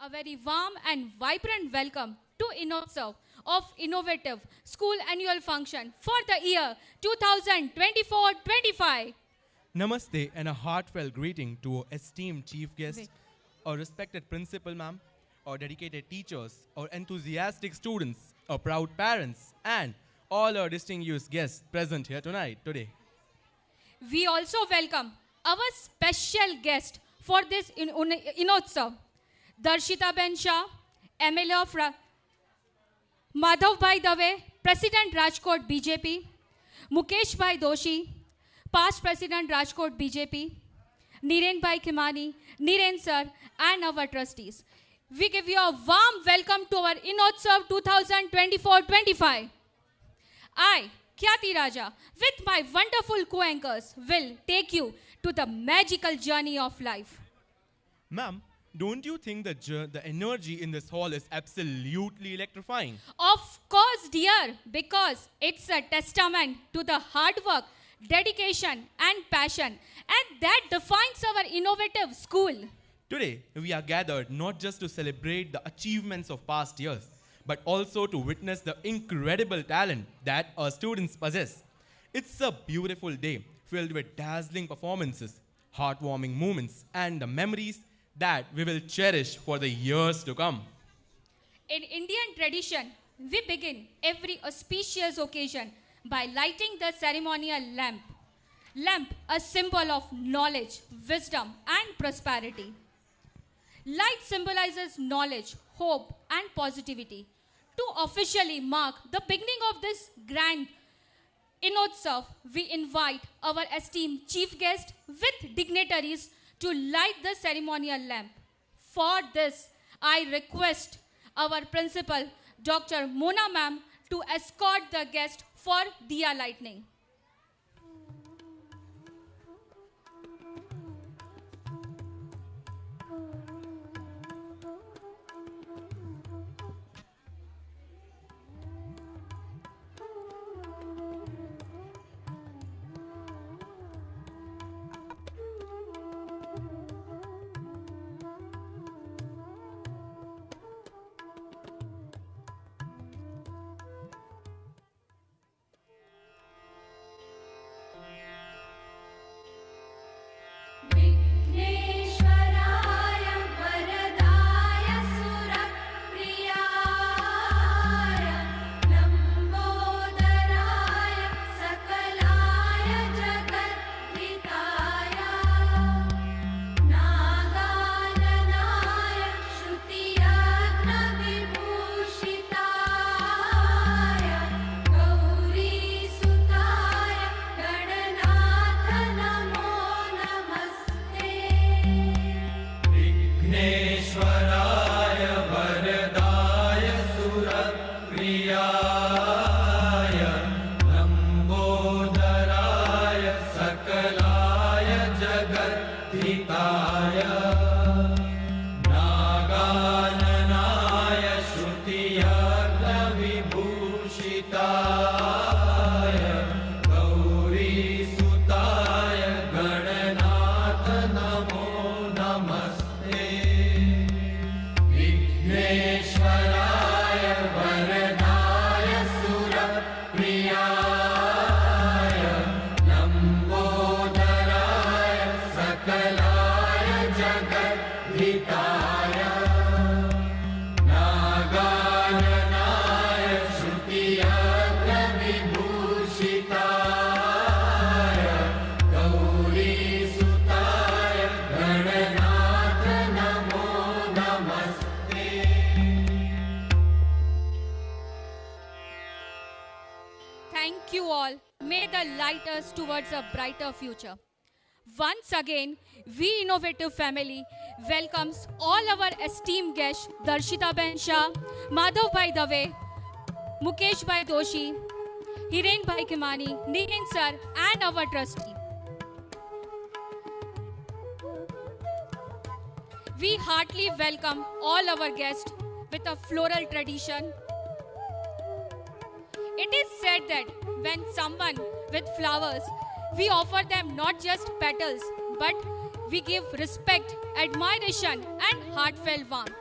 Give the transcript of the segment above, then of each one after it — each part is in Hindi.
A very warm and vibrant welcome to Innotsav of Innovative School Annual Function for the year 2024-25. Namaste and a heartfelt greeting to our esteemed chief guest, our respected principal ma'am, our dedicated teachers, our enthusiastic students, our proud parents, and all our distinguished guests present here today. We also welcome our special guest for this Innotsav, Darshita Ben Shah, MLA of Madhav Bhai Dave, President Rajkot BJP, Mukesh Bhai Doshi, past President Rajkot BJP, Niren Bhai Khimani, Niren sir, and our trustees. We give you a warm welcome to our Innotsav 2024-25. I, Khyati Raja, with my wonderful co-anchors, will take you to the magical journey of life. Ma'am, don't you think the energy in this hall is absolutely electrifying? Of course, dear, because it's a testament to the hard work, dedication, and passion, and that defines our innovative school. Today, we are gathered not just to celebrate the achievements of past years, but also to witness the incredible talent that our students possess. It's a beautiful day filled with dazzling performances, heartwarming moments, and the memories that we will cherish for the years to come. In Indian tradition, we begin every auspicious occasion by lighting the ceremonial lamp. Lamp, a symbol of knowledge, wisdom, and prosperity. Light symbolizes knowledge, hope, and positivity. To officially mark the beginning of this grand Innotsav, we invite our esteemed chief guest with dignitaries to light the ceremonial lamp. For this, I request our principal, Dr. Mona ma'am, to escort the guest for diya lighting. Thank you all. May the light us towards a brighter future. Once again, we Innovative family welcomes all our esteemed guests, Darshita Ben Shah, Madhav Bhai Dave, Mukesh Bhai Doshi, Hiren Bhai Khimani, Niren sir, and our trustee. We heartily welcome all our guests with a floral tradition. It is said that when someone with flowers, we offer them not just petals, but we give respect, admiration, and heartfelt warmth.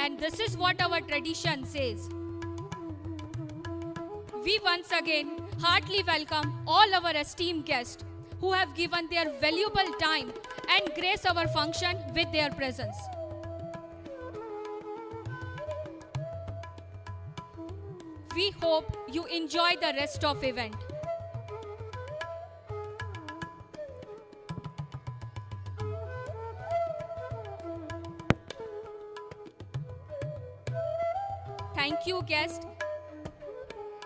And this is what our tradition says. We once again heartily welcome all our esteemed guests who have given their valuable time and grace our function with their presence. We hope you enjoy the rest of event. Thank you, guest.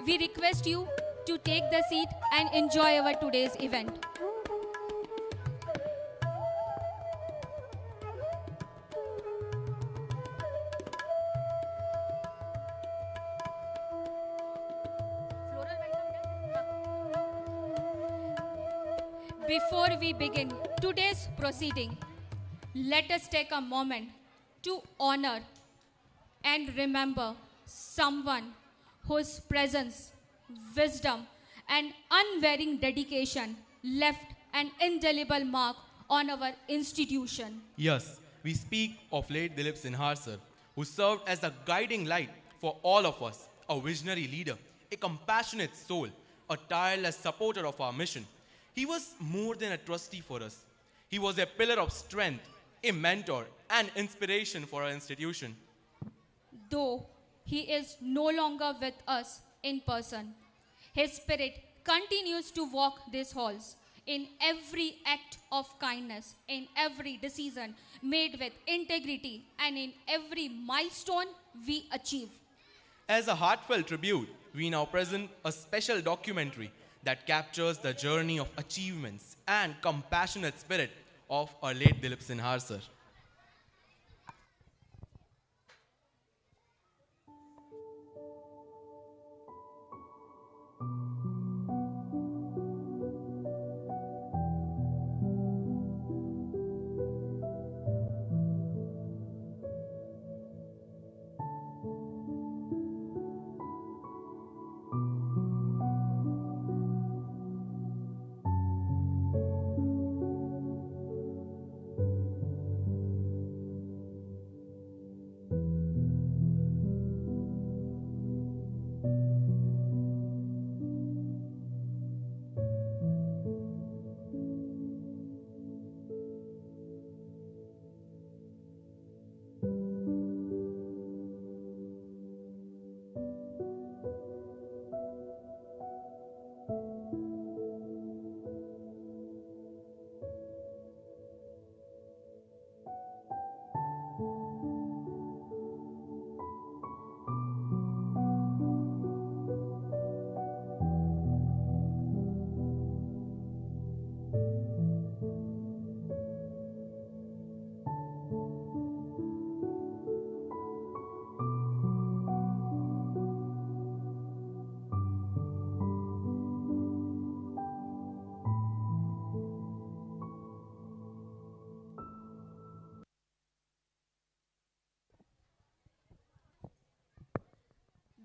We request you to take the seat and enjoy our today's event. Before we begin today's proceeding, let us take a moment to honor and remember someone whose presence, wisdom, and unvarying dedication left an indelible mark on our institution. Yes, we speak of late Dilip Sinha sir, who served as a guiding light for all of us, a visionary leader, a compassionate soul, a tireless supporter of our mission. He was more than a trustee for us. He was a pillar of strength, a mentor, and inspiration for our institution. Though he is no longer with us in person, his spirit continues to walk these halls in every act of kindness, in every decision made with integrity, and in every milestone we achieve. As a heartfelt tribute, we now present a special documentary that captures the journey of achievements and compassionate spirit of our late Dilip Sinha sir.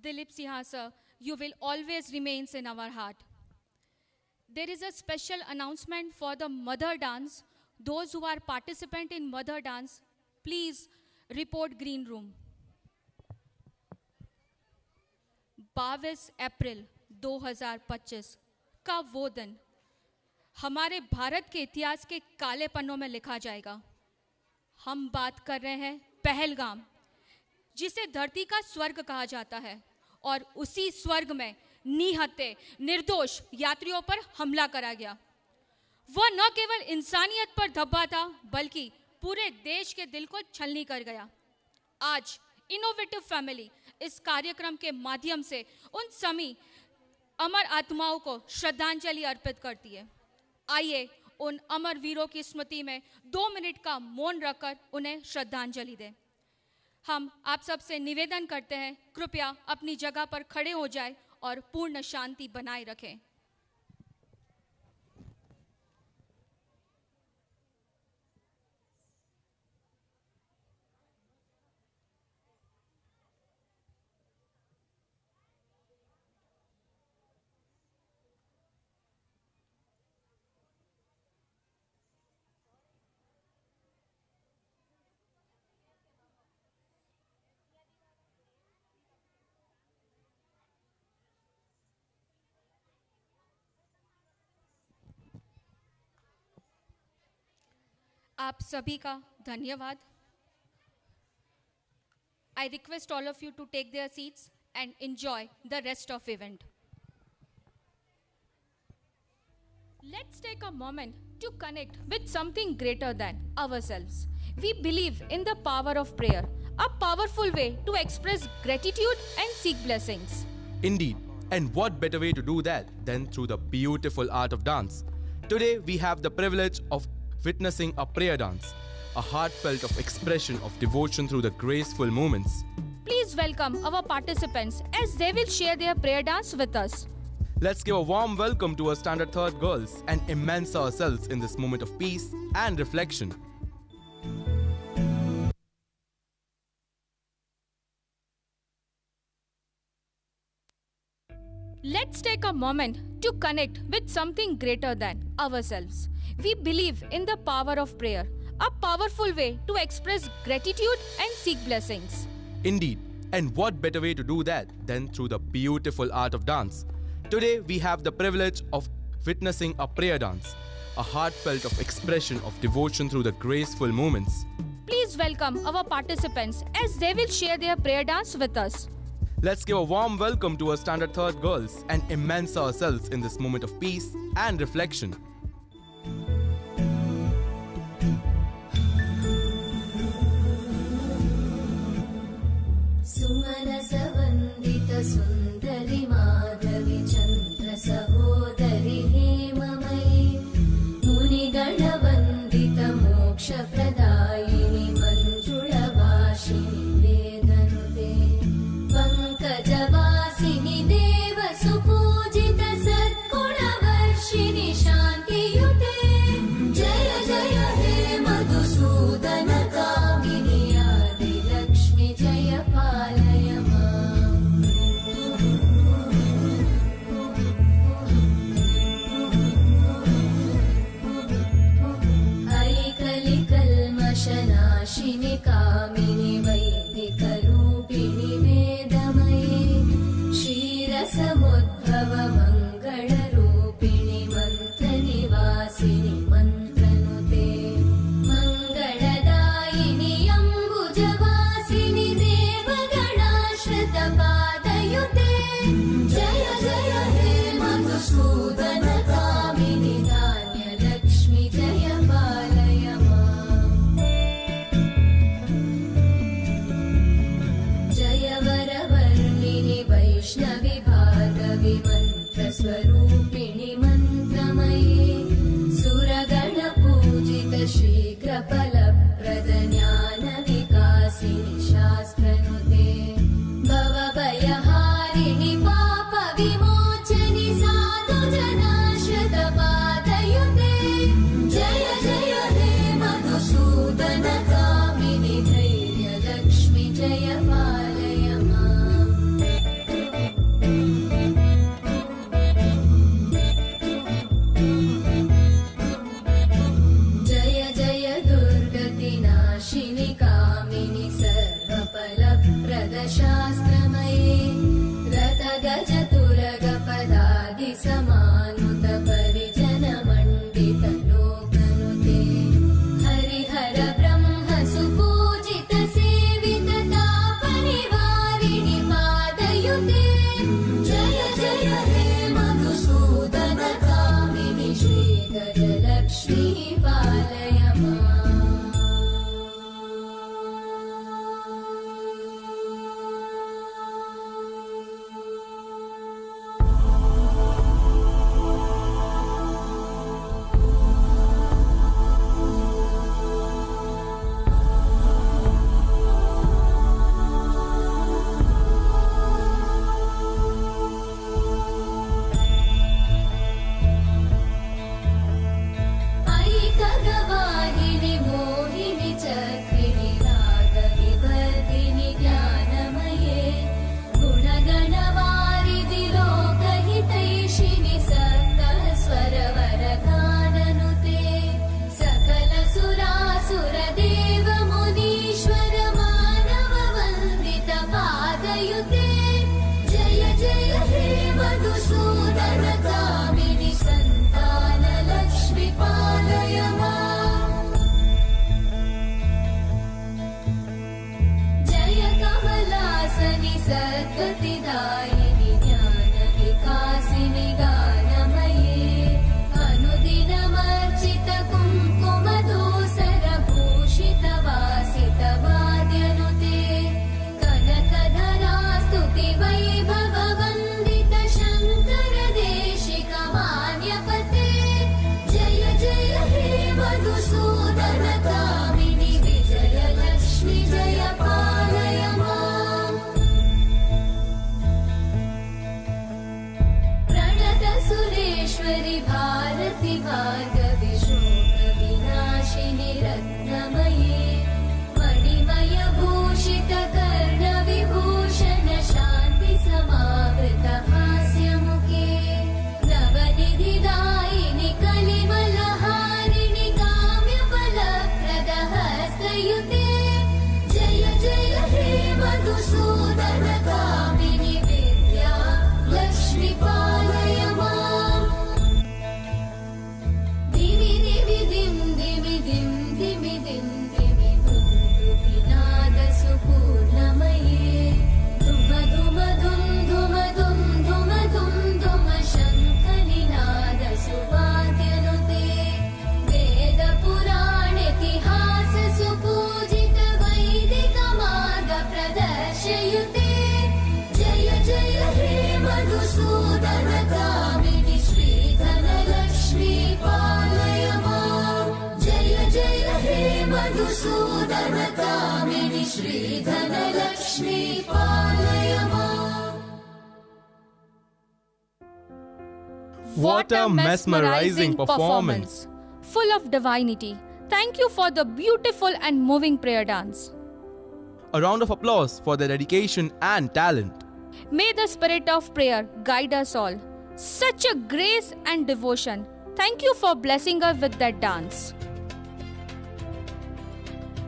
Dilip Sinha sir, you will always remain in our heart. There is a special announcement for the Mother Dance. Those who are participant in Mother Dance, please report green room. 22 अप्रैल 2025 का वो दिन हमारे भारत के इतिहास के काले पन्नों में लिखा जाएगा। हम बात कर रहे हैं पहलगाम, जिसे धरती का स्वर्ग कहा जाता है, और उसी स्वर्ग में निहत्थे निर्दोष यात्रियों पर हमला करा गया। वह न केवल इंसानियत पर धब्बा था, बल्कि पूरे देश के दिल को छलनी कर गया। आज इनोवेटिव फैमिली इस कार्यक्रम के माध्यम से उन सभी अमर आत्माओं को श्रद्धांजलि अर्पित करती है। आइए उन अमर वीरों की स्मृति में 2 मिनट का मौन रखकर उन्हें श्रद्धांजलि दें। हम आप सबसे निवेदन करते हैं, कृपया अपनी जगह पर खड़े हो जाएं और पूर्ण शांति बनाए रखें। आप सभी का धन्यवाद. I request all of you to take their seats and enjoy the rest of event. Let's take a moment to connect with something greater than ourselves. We believe in the power of prayer, a powerful way to express gratitude and seek blessings. Indeed, and what better way to do that than through the beautiful art of dance? Today we have the privilege of witnessing a prayer dance, a heartfelt of expression of devotion through the graceful movements. Please welcome our participants as they will share their prayer dance with us. Let's give a warm welcome to our Standard Third girls and immerse ourselves in this moment of peace and reflection. Let's take a moment to connect with something greater than ourselves. We believe in the power of prayer, a powerful way to express gratitude and seek blessings. Indeed, and what better way to do that than through the beautiful art of dance? Today we have the privilege of witnessing a prayer dance, a heartfelt of expression of devotion through the graceful movements. Please welcome our participants as they will share their prayer dance with us. Let's give a warm welcome to our Standard Third girls and immerse ourselves in this moment of peace and reflection. सुमनसवन्दित सुन्दरि माधवि चन्द्र सहोदरि हेममयि मुनिगणवन्दित मोक्षप्रदायिनि मञ्जुळभाषिणि वेदनुते पङ्कजवासिनि देवसुपूजित सद्गुणवर्षिणि शान्तियुते जय जय हे मधुसूदन कामिनि आदिलक्ष्मि जय पालय माम् ऐकलिकल्मषनाशिनि कामिनि वैदिकरूपिणि वेदमये क्षीरसमुद्भव मङ्गलरूपिणि मन्त्रनिवासिनि मन्त्रनुते मङ्गलदायिनि अम्बुजवासिनि देवगणाश्रितपादयुते जय जय हे मधुसूदन कामिनि धान्यलक्ष्मि जय पालय माम् जय वरवर्णिनि वैष्णवि भार्गवि मन्त्रस्वरूपिणि मन्त्रमये सुरगणपूजित शीघ्रफलप्रद ज्ञानविकासिनि शास्त्रनुते भवभयहारिणि पापविमोचनि साधुजनाश्रितपादयुते जय जय हे मधुसूदन कामिनि धैर्यलक्ष्मि जय पालय माम् जय जय दुर्गतिनाशिनि कामिनि सर्वफलप्रद शास्त्रमये रथगजतुरगपदादि समानुत परिजनमण्डित लोकनुते हरिहर ब्रह्म सुपूजित सेवित तापनिवारिणि पादयुते जय जय हे मधुसूदन कामिनि श्रीगजलक्ष्मी पालय माम् ऐकगवाहिनि मोहिनि चक्रिणि रागविवर्धिनि ज्ञानमये गुणगणवारिधि लोकहितैषिणि सप्तस्वरवरगाननुते सकलसुरासुरदेव मुनीश्वर मानववन्दित पादयुते जय जय हे मधुसूदन कामिनि सन्तानलक्ष्मि पालय माम् सद्गतिदायिनि ज्ञानविकासिनि गानमये अनुदिनमर्चित कुङ्कुमधूसरभूषितवासितवाद्यनुते कनकधरा स्तुतिवैभववन्दित शङ्कर देशिकमान्यपते जय जय हे मधुसूदन कामिनि विजयलक्ष्मि जय पालय माम् प्रणतसुरेश्वरि भारति भार्गवि शोकविनाशिनि रत्नमये मणिमयभूषित कर्णविभूषण शान्ति समावृत हास्यमुखे नवनिधिदायिनि कलिमलहारिणि काम्यफलप्रद हस्तयुते जय जय हे मधुसूदन कामिनि विद्या लक्ष्मि पालय माम् दिवि दिवि दिं दिवि दिं दिवि दिं दिवि दुन्दुभिनादसुपूर्णमये धुम धुम धुम धुम धुम धुम धुम धुम शङ्खनिनादसुवाद्यनुते वेदपुराणेतिहास सुपूजित वैदिकमार्ग प्रदर्शयुते जय जय हे मधुसूदन कामिनि श्रीधनलक्ष्मी पालय माम् जय जय हे मधुसूदन कामिनि श्रीधनलक्ष्मी पालय माम् What a mesmerizing performance! Full of divinity. Thank you for the beautiful and moving prayer dance. A round of applause for their dedication and talent. May the spirit of prayer guide us all. Such a grace and devotion. Thank you for blessing us with that dance.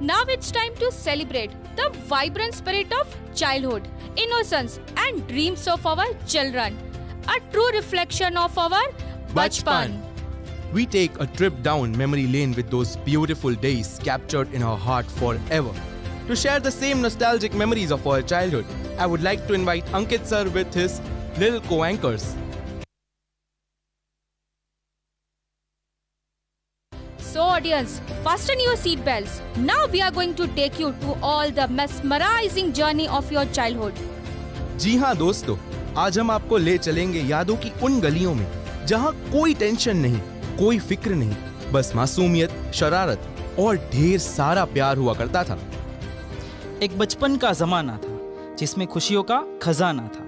Now it's time to celebrate the vibrant spirit of childhood, innocence, and dreams of our children. A true reflection of our bachpan. We take a trip down memory lane with those beautiful days captured in our heart forever. To share the same nostalgic memories of our childhood, I would like to invite Ankit sir with his little co-anchors. So audience, fasten your seat belts. Now we are going to take you to all the mesmerizing journey of your childhood. जी हाँ दोस्तों, आज हम आपको ले चलेंगे यादों की उन गलियों में जहाँ कोई टेंशन नहीं, कोई फिक्र नहीं, बस मासूमियत, शरारत और ढेर सारा प्यार हुआ करता था। एक बचपन का जमाना था जिसमें खुशियों का खजाना था।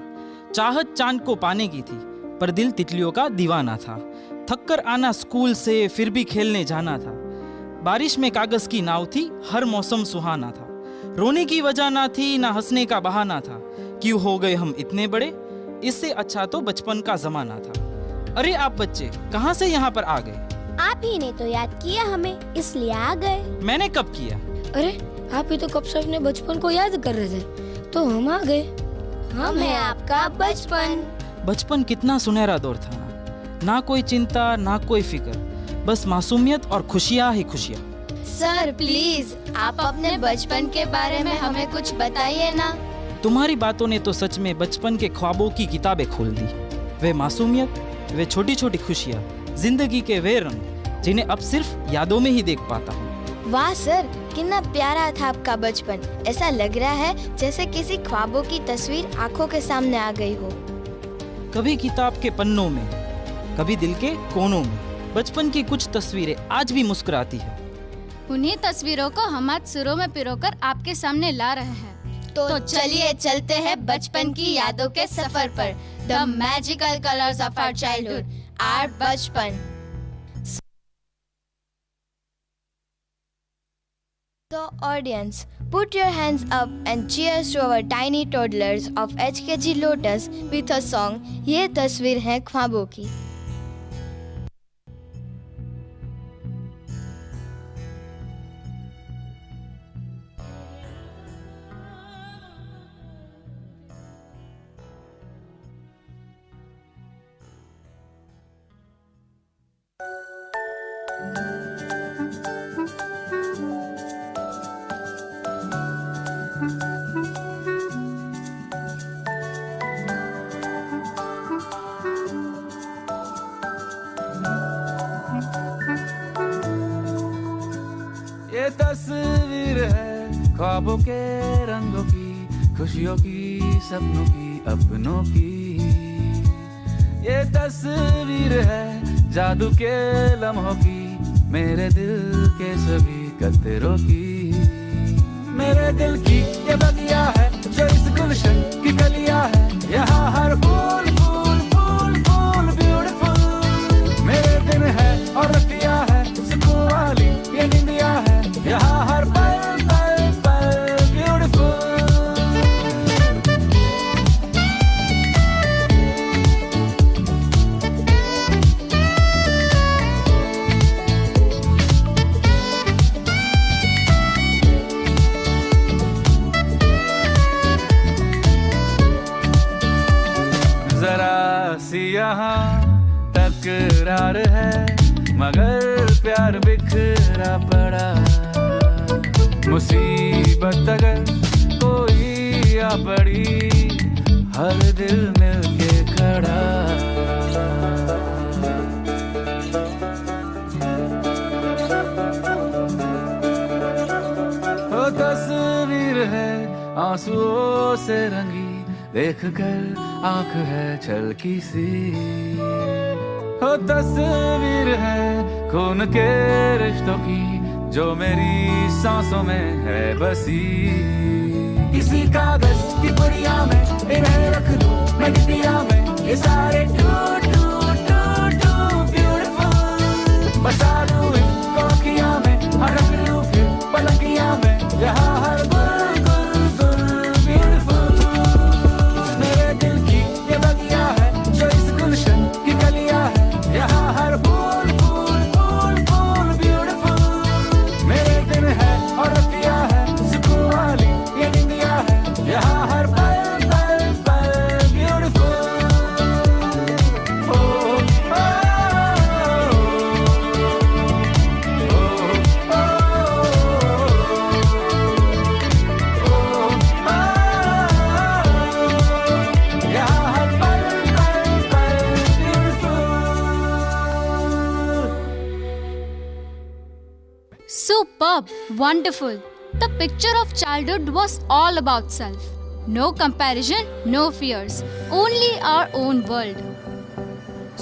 चाहत चांद को पाने की थी, पर दिल तितलियों का दीवाना था। थककर आना स्कूल से फिर भी खेलने जाना था। बारिश में कागज की नाव थी, हर मौसम सुहाना था। रोने की वजह ना थी, ना हंसने का बहाना था। क्यों हो गए हम इतने बड़े, इससे अच्छा तो बचपन का जमाना था। अरे आप बच्चे कहाँ से यहाँ पर आ गए? आप ही ने तो याद किया हमें, इसलिए आ गए। मैंने कब किया? अरे आप ही तो कब से अपने बचपन को याद कर रहे थे, तो हम आ गए। हम है आपका बचपन। बचपन कितना सुनहरा दौर था ना कोई चिंता, ना कोई फिक्र, बस मासूमियत और खुशियाँ ही खुशियाँ। सर प्लीज आप अपने बचपन के बारे में हमें कुछ बताइए ना। तुम्हारी बातों ने तो सच में बचपन के ख्वाबों की किताबें खोल दी। वे मासूमियत, वे छोटी छोटी खुशियाँ, जिंदगी के वे रंग जिन्हें अब सिर्फ यादों में ही देख पाता हूँ। वाह सर, कितना प्यारा था आपका बचपन। ऐसा लग रहा है जैसे किसी ख्वाबों की तस्वीर आंखों के सामने आ गई हो। कभी किताब के पन्नों में, कभी दिल के कोनों में बचपन की कुछ तस्वीरें आज भी मुस्कुराती है। उन्हीं तस्वीरों को हम आज सुरों में पिरोकर आपके सामने ला रहे हैं। तो चलिए चलते हैं बचपन की यादों के सफर पर। The magical colours of our childhood, our बचपन। So audience, put your hands up and cheers to our tiny toddlers of HKG Lotus with a song ये तस्वीर है ख्वाबों की। ख्वाबों के रंगों की, खुशियों की, सपनों की, अपनों की। ये तस्वीर है जादू के लम्हों की, मेरे दिल के सभी कतरों की। मेरे दिल की ये बगिया है जो इस गुलशन की कलियां है, यहाँ हर फूल फूल फूल फूल ब्यूटीफुल। मेरे दिन है और रतिया है, सुकून वाली ये निंदिया है, यहाँ हर पल पल पल ब्यूटीफुल। जरा सी यहाँ तकरार है, मगर प्यार बिखरा पड़ा। मुसीबत अगर कोई आ पड़ी, हर दिल मिलके खड़ा। वो तस्वीर है आंसुओं से रंगी, देख कर आंख है छलकी सी। हो तस्वीर है खून के रिश्तों की, जो मेरी सांसों में है बसी। किसी कागज की पुड़िया में इन्हें रख दूं मैं डिबिया में, ये सारे टूट टूट टूट टूट ब्यूटीफुल। बसा दूं इनको अखियां में, रख लूं फिर पलकियां में, यहाँ हर गुल गुल गुल ब्यूटीफुल। मेरे दिल की ये बगिया है जो इस गुलशन की कलियां है, यहाँ हर फूल फूल फूल फूल ब्यूटीफुल। मेरे दिन है और रतिया है, सुकून वाली ये निंदिया है, यहाँ हर पल पल पल beautiful. Superb, wonderful. The picture of childhood was all about self. No comparison, no fears, only our own world.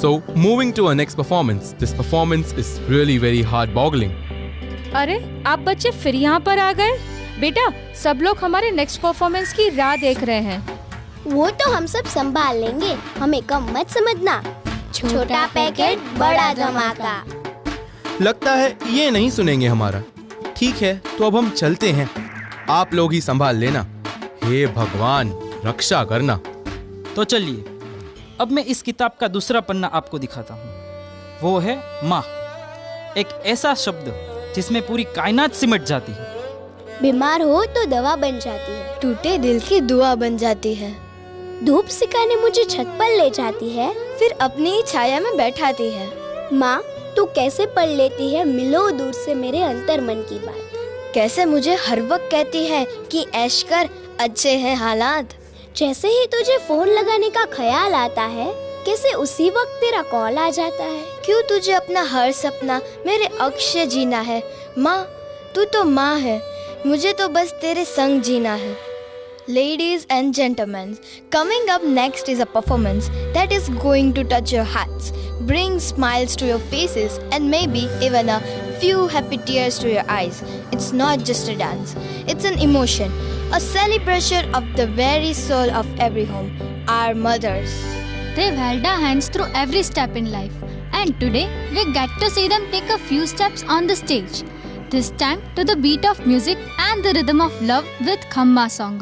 So, moving to our next performance. This performance is really very heart-boggling. अरे आप बच्चे फिर यहाँ पर आ गए? बेटा सब लोग हमारे नेक्स्ट परफॉर्मेंस की राह देख रहे हैं। वो तो हम सब संभाल लेंगे, हमें कम मत समझना। छोटा पैकेट बड़ा धमाका। लगता है ये नहीं सुनेंगे हमारा। ठीक है, तो अब हम चलते हैं। आप लोग ही संभाल लेना। हे भगवान, रक्षा करना। तो चलिए, अब मैं इस किताब का दूसरा पन्ना आपको दिखाता हूँ। वो है माँ, एक ऐसा शब्द जिसमें पूरी कायनात सिमट जाती है। बीमार हो तो दवा बन जाती है, टूटे दिल की दुआ बन जाती है। धूप सिखाने मुझे छत पर ले जाती है, फिर अपनी ही छाया में बैठाती है। माँ तू कैसे पढ़ लेती है मिलो दूर से मेरे अंतर मन की बात। कैसे मुझे हर वक्त कहती है कि ऐश कर, अच्छे हैं हालात। जैसे ही तुझे फोन लगाने का ख्याल आता है, कैसे उसी वक्त तेरा कॉल आ जाता है। क्यों तुझे अपना हर सपना मेरे अक्ष से जीना है। माँ तू तो माँ है, मुझे तो बस तेरे संग जीना है। Ladies and gentlemen, coming up next is a performance that is going to touch your hearts, bring smiles to your faces and maybe even a few happy tears to your eyes. It's not just a dance, it's an emotion, a celebration of the very soul of every home, our mothers. They've held our hands through every step in life, and today we get to see them take a few steps on the stage. This time to the beat of music and the rhythm of love with Khamma song.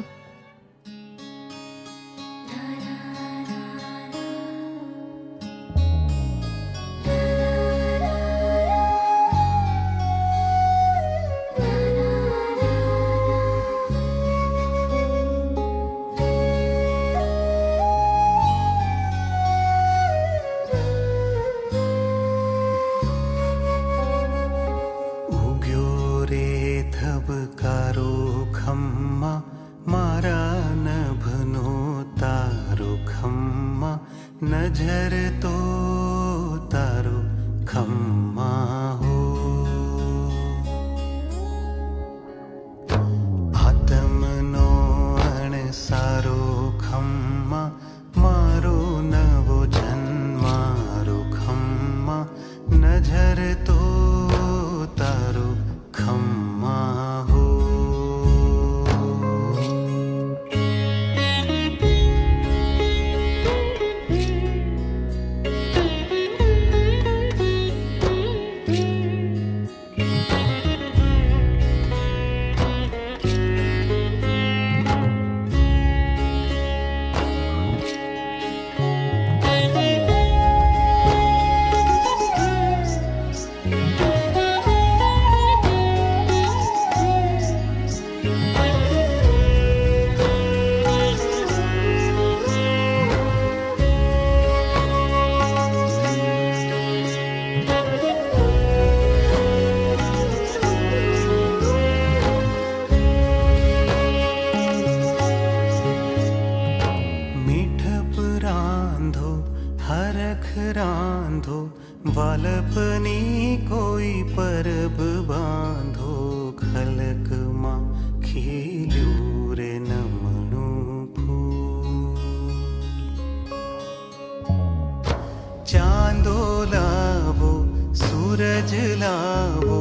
नजर तो तारो खम्मा हो। हाथ रांधो वालपनी कोई परब बांधो खलक मां खिल्यो रे नमणु फूल चांदो लावो सूरज लावो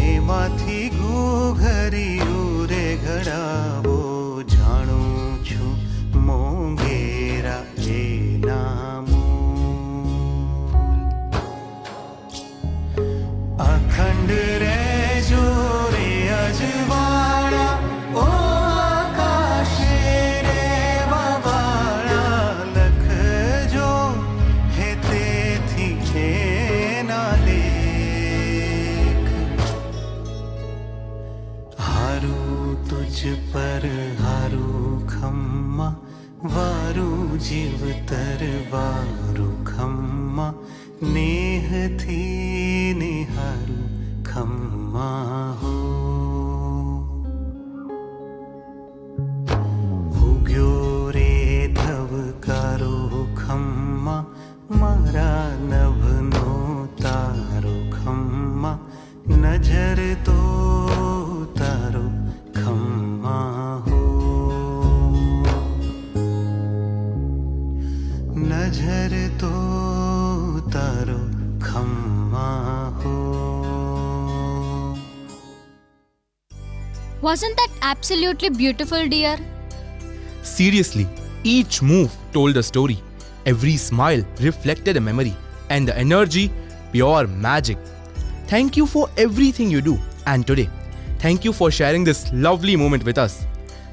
एमाथी घूघरियो रे घड़ावो जाणू छू मोंगेरा नामो अखंड रे जो रे अजवाड़ा ओ आकाशे रे वावाड़ा लख जो है ते थी ना लेख हारू तुझ पर हारू खम्मा वारू जीवतर वारू खम्मा नेह थी निहारू खम्मा हो उग्यो रे धवकारो खम्मा मारा नभनो तारो खम्मा नजर तो तारो खम्मा हो नजर तो तारो खम्मा हो Wasn't that absolutely beautiful, dear? Seriously, each move told a story. Every smile reflected a memory. And the energy, pure magic. Thank you for everything you do. And today, thank you for sharing this lovely moment with us.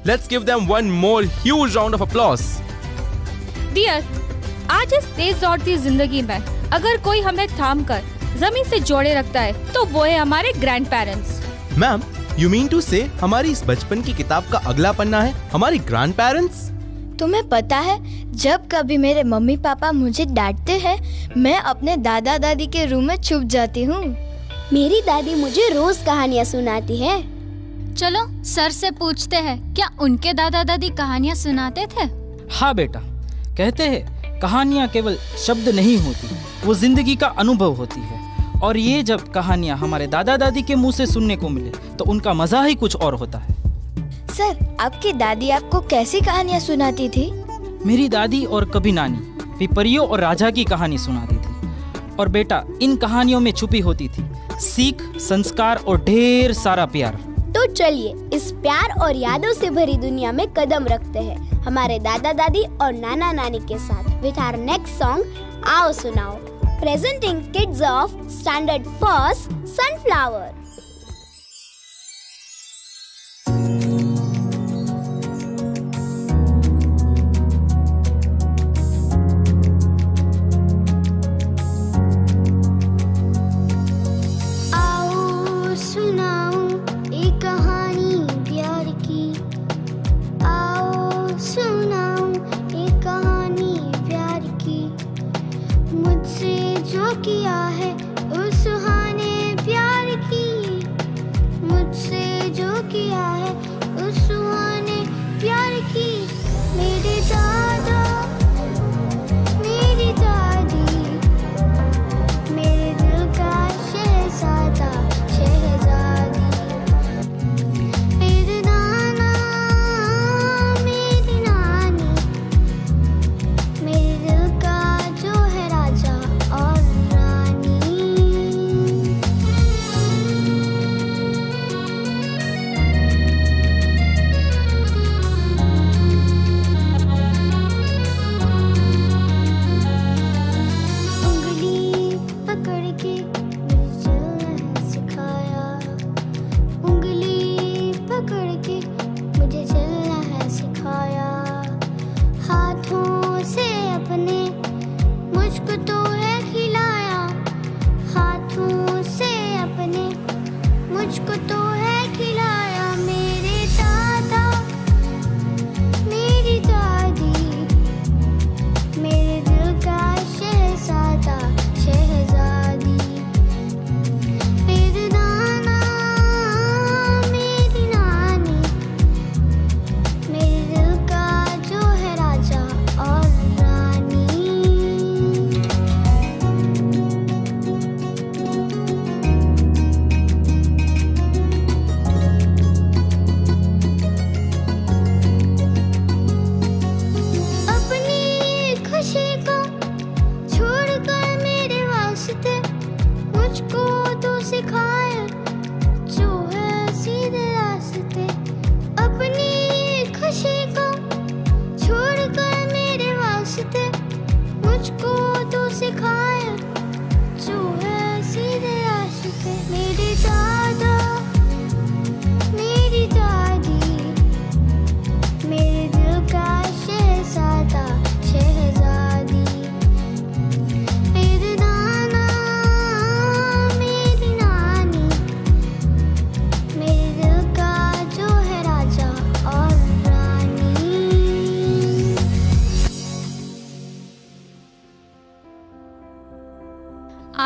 Let's give them one more huge round of applause. Dear, आज इस तेज दौड़ती जिंदगी में अगर कोई हमें थाम कर जमीन से जोड़े रखता है तो वो है हमारे grandparents. Ma'am, you mean to say हमारी इस बचपन की किताब का अगला पन्ना है हमारे ग्रैंड पेरेंट्स? तुम्हें पता है, जब कभी मेरे मम्मी पापा मुझे डांटते हैं, मैं अपने दादा दादी के रूम में छुप जाती हूँ। मेरी दादी मुझे रोज कहानियाँ सुनाती है। चलो सर से पूछते हैं, क्या उनके दादा दादी कहानियाँ सुनाते थे? हाँ बेटा, कहते हैं कहानियाँ केवल शब्द नहीं होती, वो जिंदगी का अनुभव होती है। और ये जब कहानियाँ हमारे दादा दादी के मुंह से सुनने को मिले तो उनका मजा ही कुछ और होता है। सर, आपकी दादी आपको कैसी कहानियाँ सुनाती थी? मेरी दादी और कभी नानी पिपरियों और राजा की कहानी सुनाती थी। और बेटा, इन कहानियों में छुपी होती थी सीख, संस्कार और ढेर सारा प्यार। तो चलिए इस प्यार और यादों से भरी दुनिया में कदम रखते हैं हमारे दादा दादी और नाना नानी के साथ विद आवर नेक्स्ट सॉन्ग आओ सुनाओ, presenting kids of standard first sunflower. किया है उस सुहाने प्यार की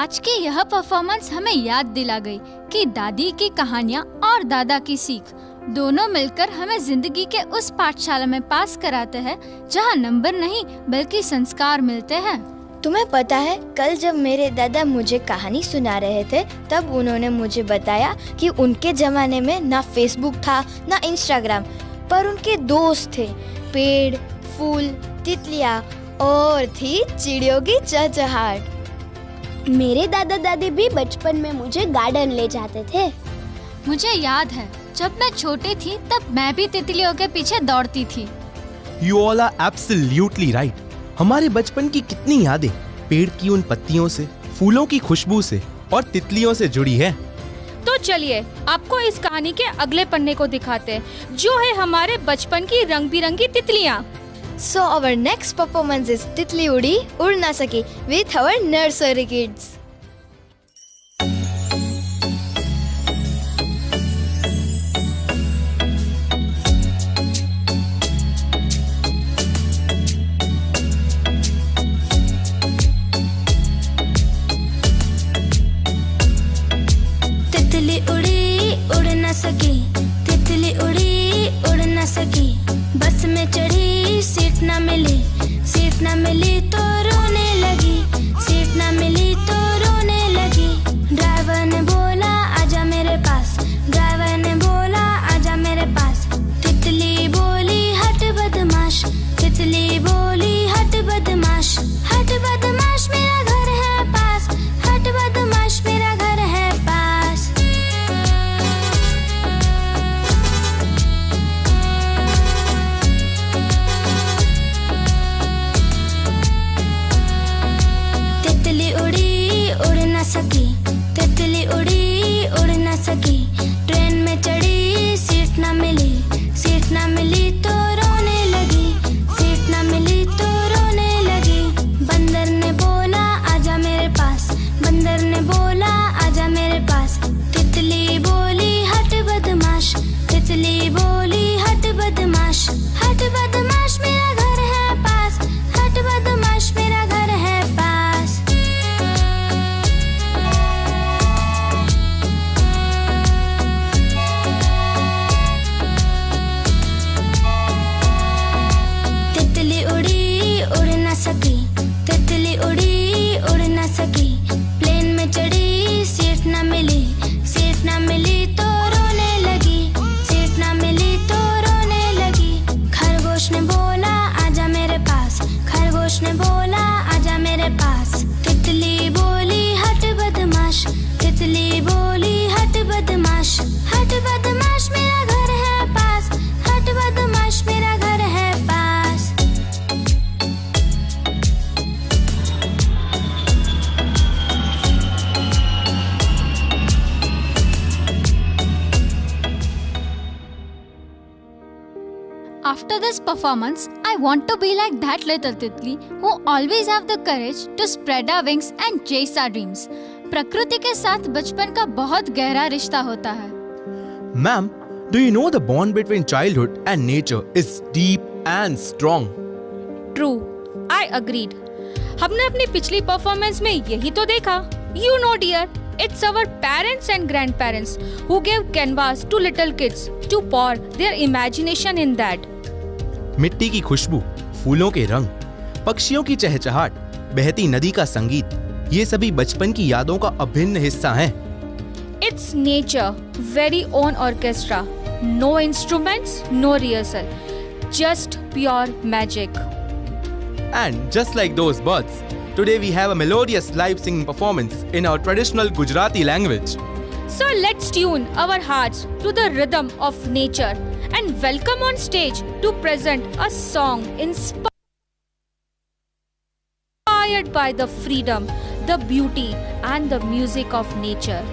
आज की यह परफॉर्मेंस हमें याद दिला गई कि दादी की कहानियाँ और दादा की सीख दोनों मिलकर हमें जिंदगी के उस पाठशाला में पास कराते हैं जहाँ नंबर नहीं बल्कि संस्कार मिलते हैं। तुम्हें पता है, कल जब मेरे दादा मुझे कहानी सुना रहे थे तब उन्होंने मुझे बताया कि उनके जमाने में ना फेसबुक था ना इंस्टाग्राम, पर उनके दोस्त थे, पेड़, फूल, तितलियाँ और थी चिड़ियों की चहचहाट। मेरे दादा दादी भी बचपन में मुझे गार्डन ले जाते थे। मुझे याद है जब मैं छोटी थी तब मैं भी तितलियों के पीछे दौड़ती थी। You all are absolutely right. हमारे बचपन की कितनी यादें पेड़ की उन पत्तियों से, फूलों की खुशबू से और तितलियों से जुड़ी है। तो चलिए आपको इस कहानी के अगले पन्ने को दिखाते हैं, जो है हमारे बचपन की रंग बिरंगी तितलियाँ। So our next performance is तितली उड़ी उड़ ना सकी with our nursery kids. तितली उड़ी उड़ ना सकी, तितली उड़ी उड़ ना सकी, बस में चढ़ी सीट ना मिली, सीट ना मिली तो रोने लगी, सीट ना मिली तो रोने लगी। ड्राइवर ने बोला आजा मेरे पास, ड्राइवर ने बोला आजा मेरे पास। तितली बोली हट बदमाश, तितली बोली हट बदमाश, हट बदमाश मेरा घर है पास, हट बदमाश मेरा घर है पास। तितली उड़ी उड़ ना सकी, तितली उड़ी उड़ ना सकी, ट्रेन में चढ़ी सीट ना मिली, सीट ना मिली तो रोने लगी, सीट ना मिली तो रोने लगी। बंदर ने बोला आजा मेरे पास, बंदर ने बोला आजा मेरे पास। तितली बोली हट बदमाश, तितली बोली हट बदमाश, हट बदमाश मेरा घर है पास, हट बदमाश मेरा घर है पास। तितली उड़ी उड़ ना सकी, तितली उड़ी उड़ ना सकी, प्लेन में चढ़ी सीट ना मिली, सीट ना मिली तो रोने लगी, सीट ना मिली तो रोने लगी। खरगोश ने बोला आजा मेरे पास, खरगोश ने बोला आजा मेरे पास। तितली बोली हट बदमाश, तितली बोली हट बदमाश, हट बदमाश मेरा घर है पास, हट बदमाश मेरा घर है पास। After this performance, I want to be like that little titli who always have the courage to spread our wings and chase our dreams. प्रकृति के साथ बचपन का बहुत गहरा रिश्ता होता है। Ma'am, do you know the bond between childhood and nature is deep and strong? True, I agreed. हमने अपनी पिछली परफॉर्मेंस में यही तो देखा। You know dear, it's our parents and grandparents who gave canvas to little kids to pour their imagination in that. मिट्टी की खुशबू, फूलों के रंग, पक्षियों की चहचहाट, बहती नदी का संगीत, ये सभी बचपन की यादों का अभिन्न हिस्सा हैं। It's nature, very own orchestra. No instruments, no rehearsal. Just pure magic. And just like those birds, today we have a melodious live singing performance in our traditional Gujarati language. So let's tune our hearts to the rhythm of nature and welcome on stage to present a song inspired by the freedom, the beauty and the music of nature.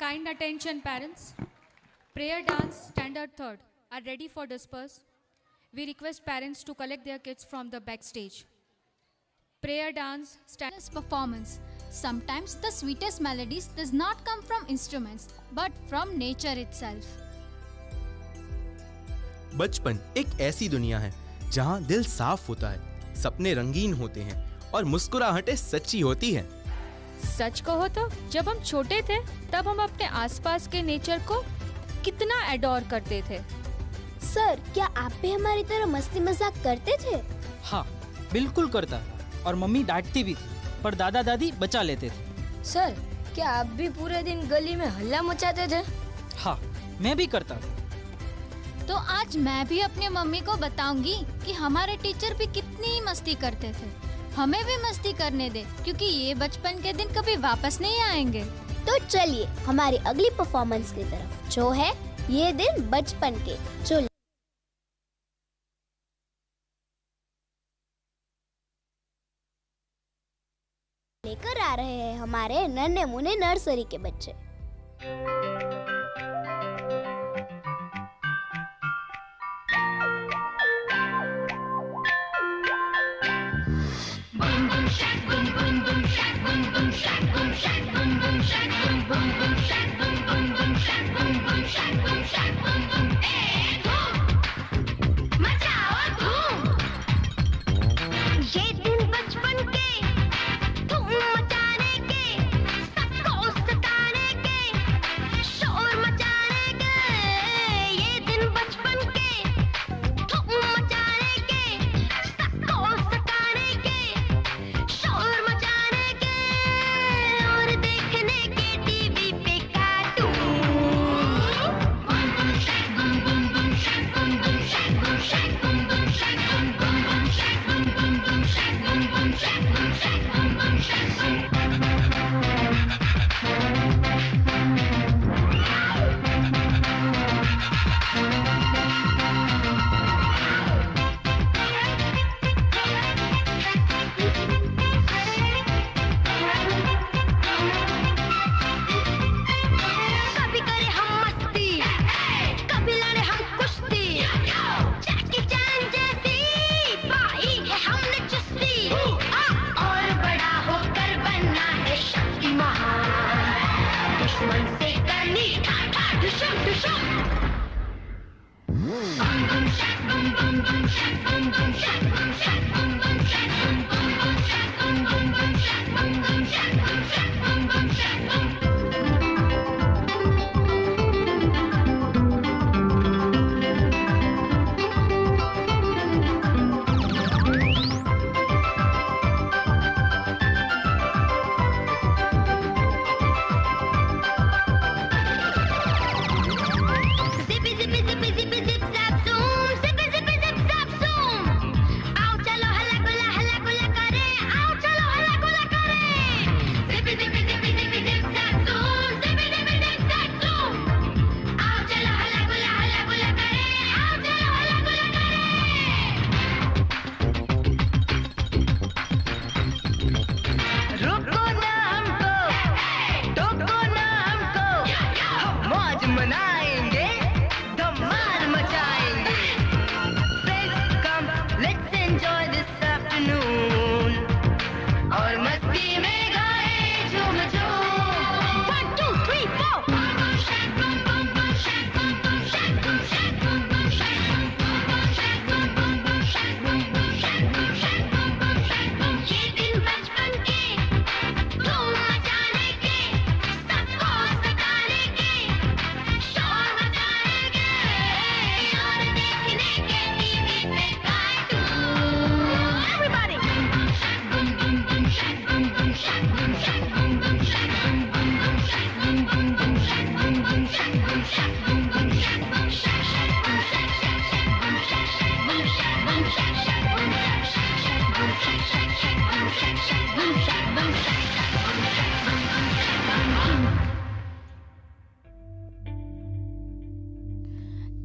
Kind attention, parents. Prayer dance standard third are ready for disperse. We request parents to collect their kids from the backstage. Prayer dance standard performance. Sometimes the sweetest melodies does not come from instruments but from nature itself. बचपन एक ऐसी दुनिया है जहाँ दिल साफ होता है, सपने रंगीन होते हैं और मुस्कुराहटें सच्ची होती हैं। सच कहो तो जब हम छोटे थे तब हम अपने आसपास के नेचर को कितना एडोर करते थे। सर, क्या आप भी हमारी तरह मस्ती मजाक करते थे? हाँ, बिल्कुल करता था और मम्मी डांटती भी थी। पर दादा दादी बचा लेते थे। सर, क्या आप भी पूरे दिन गली में हल्ला मचाते थे? हाँ, मैं भी करता था। तो आज मैं भी अपनी मम्मी को बताऊंगी कि हमारे टीचर भी कितनी मस्ती करते थे। हमें भी मस्ती करने दे, क्योंकि ये बचपन के दिन कभी वापस नहीं आएंगे। तो चलिए हमारी अगली परफॉर्मेंस की तरफ, जो है ये दिन बचपन के, जो लेकर आ रहे हैं हमारे नन्हे मुन्ने नर्सरी के बच्चे।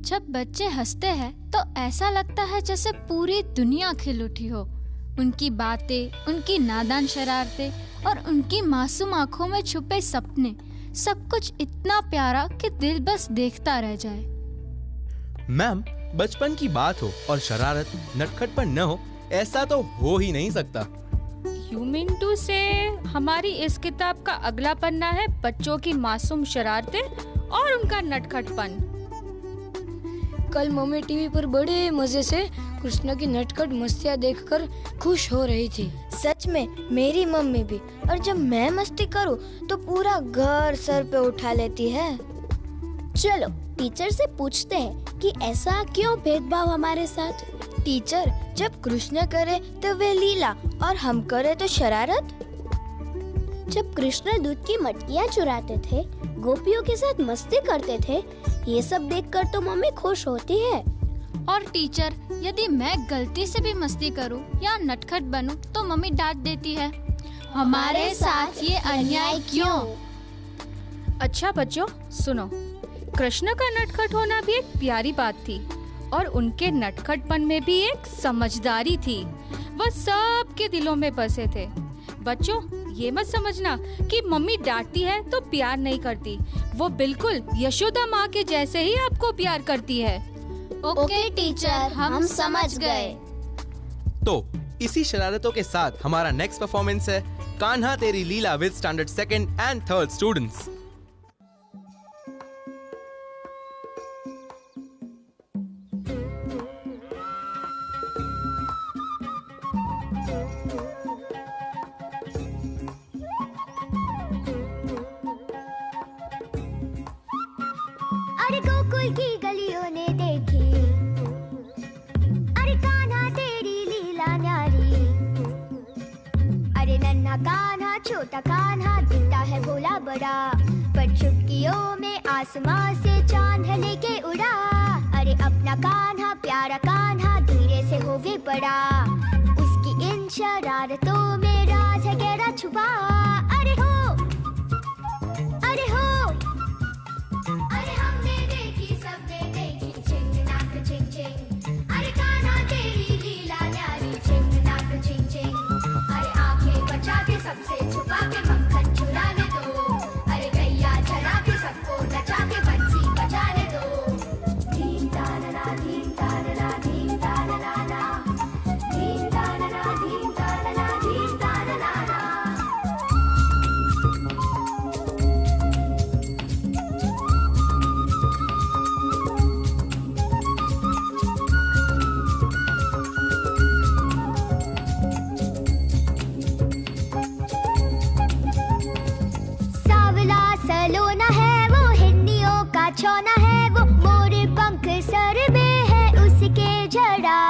जब बच्चे हंसते हैं तो ऐसा लगता है जैसे पूरी दुनिया खिल उठी हो। उनकी बातें, उनकी नादान शरारतें और उनकी मासूम आंखों में छुपे सपने, सब कुछ इतना प्यारा कि दिल बस देखता रह जाए। मैम, बचपन की बात हो और शरारत नटखटपन न हो, ऐसा तो हो ही नहीं सकता। You mean to say हमारी इस किताब का अगला पन्ना है बच्चों की मासूम शरारतें और उनका नटखटपन। कल मम्मी टीवी पर बड़े मजे से कृष्ण की नटखट मस्तियाँ देखकर खुश हो रही थी। सच में मेरी मम्मी भी, और जब मैं मस्ती करूं तो पूरा घर सर पे उठा लेती है। चलो टीचर से पूछते हैं कि ऐसा क्यों भेदभाव हमारे साथ। टीचर, जब कृष्ण करे तो वे लीला और हम करे तो शरारत। जब कृष्ण दूध की मटकियाँ चुराते थे, गोपियों के साथ मस्ती करते थे, ये सब देखकर तो मम्मी खुश होती है। और टीचर, यदि मैं गलती से भी मस्ती करूं या नटखट बनूं तो मम्मी डांट देती है। हमारे साथ ये अन्याय क्यों? अच्छा बच्चों सुनो, कृष्ण का नटखट होना भी एक प्यारी बात थी और उनके नटखटपन में भी एक समझदारी थी। वह सबके दिलों में बसे थे। बच्चों, ये मत समझना कि मम्मी डांटती है तो प्यार नहीं करती। वो बिल्कुल यशोदा माँ के जैसे ही आपको प्यार करती है। ओके टीचर, हम समझ गए। तो इसी शरारतों के साथ हमारा नेक्स्ट परफॉर्मेंस है कान्हा तेरी लीला with standard 2nd and 3rd students. अरे गोकुल की गलियों ने देखी, अरे कान्हा तेरी लीला न्यारी। अरे नन्हा कान्हा छोटा कान्हा दिखता है भोला बड़ा, पर चुटकियों में आसमां से चांद लेके उड़ा। अरे अपना कान्हा प्यारा कान्हा धीरे से होवे बड़ा, उसकी इन शरारतों में राज है गहरा छुपा। अरे हो, अरे हो, अरे हमने देखी सबने देखी, चिंग नाक चिंग चिंग। अरे कान्हा तेरी लीला न्यारी, चिंग नाक चिंग चिंग। अरे आंखें बचा के सबसे छुपा के मक्खन चुराने दो। अरे गैया चरा के सबको नचा के बंसी बजाने दो। धीम तानना धीम तानना धीम तानना, धीम तानना धीम तानना धीम तानना। सावला सलोना है वो, हिरनियों का छौना है वो, मोर पंख सर में है उसके जड़ा।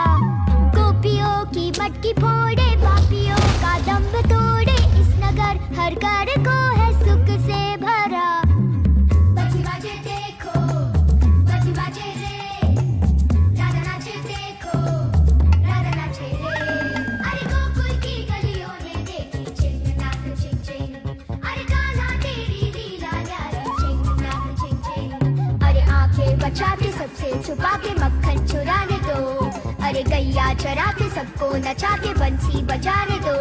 गोपियों की मटकी फोड़े, पापियों का दम्भ तोड़े, इस नगर हर घर को है सुख से भरा। बजी बाजे देखो, बजी बाजे रे, राधा नाचे देखो, राधा नाचे रे। अरे गोकुल की गलियों ने देखी, चिंग नाक चिंग चिंग। अरे कान्हा तेरी लीला न्यारी, चिंग नाक चिंग चिंग। अरे आंखें बचा के सबसे छुपा के मक्खन चुराने दो। अरे गैया चरा के सबको नचा के बंसी बजाने दो।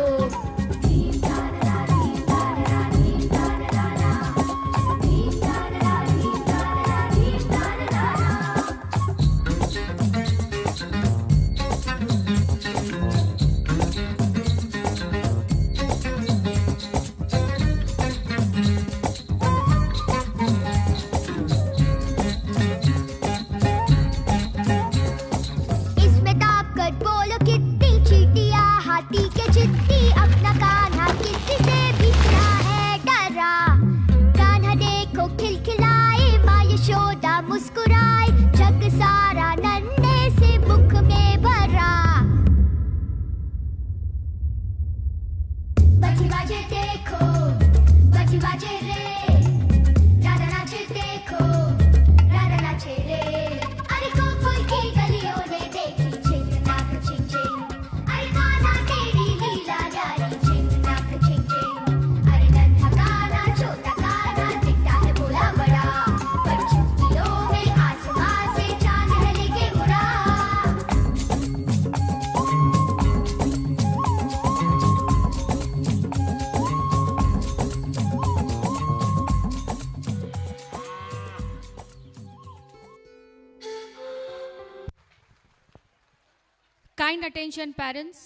धीम तानना धीम तानना धीम तानना, धीम तानना धीम तानना धीम तानना। इसमें ताकत बोलो कितनी, चींटियां हाथी के चित्ती। अपना कान्हा किसी से भी क्या है डरा। कान्हा देखो खिलखिलाए, माँ यशोदा मुस्कुराए, जग सारा नन्हे से मुख में भरा। बजी बाजे देखो, बजी बाजे रे, राधा नाचे देखो, राधा नाचे रे। अरे गोकुल की गलियों ने देखी, चिंग नाक चिंग चिंग। अरे कान्हा तेरी लीला न्यारी, चिंग नाक चिंग चिंग। अरे नन्हा कान्हा छोटा कान्हा दिखता है भोला बड़ा, पर चुटकियों में आसमां से चांद लेके उड़ा। Kind attention parents.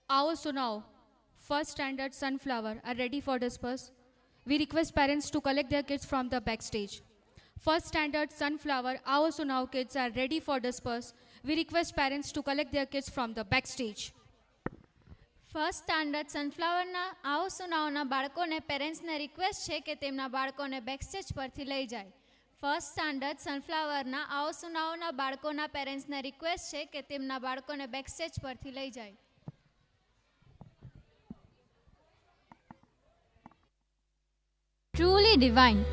आओ सुनाओ, first standard sunflower are ready for disperse. We request parents to collect their kids from the backstage. First standard sunflower, आओ सुनाओ kids are ready for disperse. We request parents to collect their kids from the backstage. First standard સનફ્લાવરના આવો સુનાઓના બાળકોને પેરેન્ટ્સને રિક્વેસ્ટ છે કે તેમના બાળકોને બેકસ્ટેજ પરથી લઈ જાય. ફર્સ્ટ સ્ટાન્ડર્ડ સનફ્લાવરના આવો સુનાઓના બાળકોના પેરેન્ટ્સને રિક્વેસ્ટ છે કે તેમના બાળકોને બેકસ્ટેજ પરથી લઈ જાય. truly divine.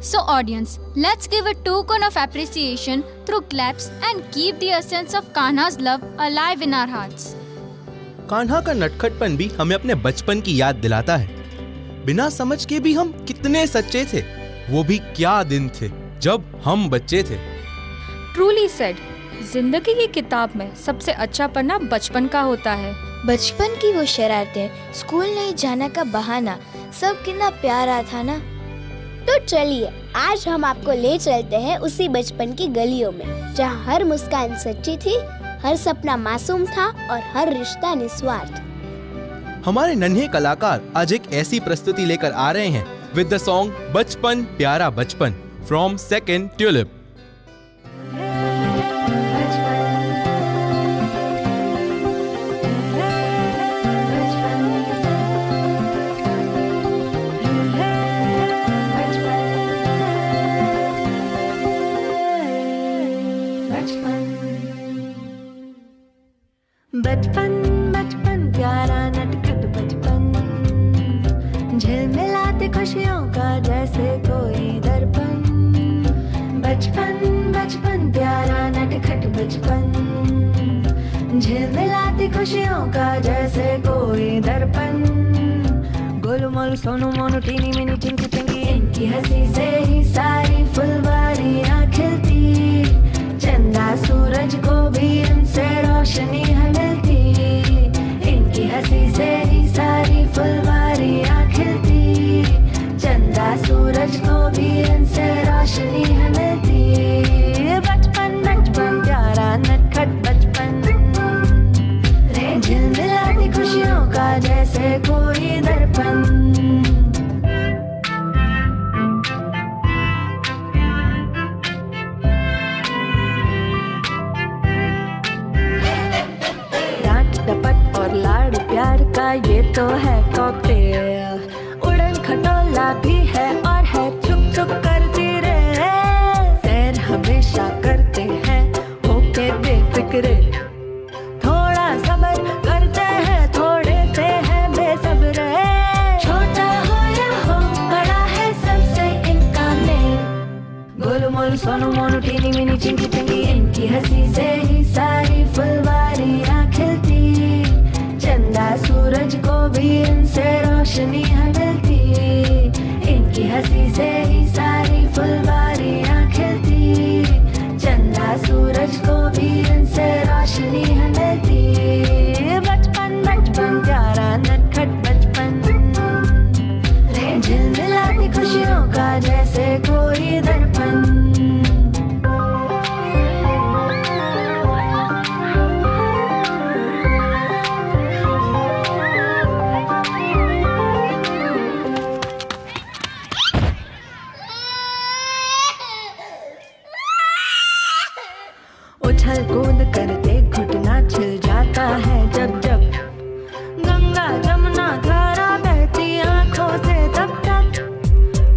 So audience, let's give a token of appreciation through claps and keep the essence of Kanha's love alive in our hearts. Kanha का नटखटपन भी हमें अपने बचपन की याद दिलाता है। बिना समझ के भी हम कितने सच्चे थे। वो भी क्या दिन थे जब हम बच्चे थे। Truly said. जिंदगी की किताब में सबसे अच्छा पन्ना बचपन का होता है। बचपन की वो शरारतें, स्कूल नहीं जाने का बहाना, सब कितना प्यारा था ना। तो चलिए आज हम आपको ले चलते हैं उसी बचपन की गलियों में, जहाँ हर मुस्कान सच्ची थी, हर सपना मासूम था और हर रिश्ता निस्वार्थ। हमारे नन्हे कलाकार आज एक ऐसी प्रस्तुति लेकर आ रहे हैं विद द सॉन्ग बचपन प्यारा बचपन फ्रॉम सेकंड ट्यूलिप। बचपन बचपन प्यारा नटखट बचपन, झिलमिलाते खुशियों का जैसे कोई दर्पण। बचपन बचपन प्यारा नटखट बचपन, झिलमिलाते खुशियों का जैसे कोई दर्पण। गोलू मोलू सोनू मोनू टीनी मिनी चिंकी पिंकी, इनकी हंसी से ही सारी फुलवारियां खिलती। चंदा सूरज को भी इनसे रोशनी है मिलती। इनकी हंसी से ही सारी फुलवारियां खिलती। चंदा सूरज को भी इनसे रोशनी है मिलती। बचपन बचपन प्यारा नटखट बचपन, झिलमिलाती खुशियों का जैसे कोई दर्पण। डपट और लाड़ प्यार का ये तो है कॉकटेल। उड़न खटोला भी है और है छुप छुप करती रे। सैर हमेशा करते हैं होके बेफिक्रे। थोड़ा सब्र करते हैं, थोड़े से है बेसब्रे। छोटा हो या हो बड़ा है सबसे इनका मेल। गोलू मोलू सोनू मोनू टीनी मिनी चिंकी पिंकी, इनकी हंसी से ही सारी फुलवारियां खिलती। चंदा सूरज को भी इनसे रोशनी है मिलती। इनकी हंसी से ही सारी फुलवारियां खिलती। चंदा सूरज को भी इनसे रोशनी है मिलती। बचपन बचपन प्यारा नटखट बचपन, झिलमिलाती खुशियों का जैसे कोई दर्पण। उछल कूद करते घुटना छिल जाता है जब जब। गंगा जमुना धारा बहती आंखों से तब तक।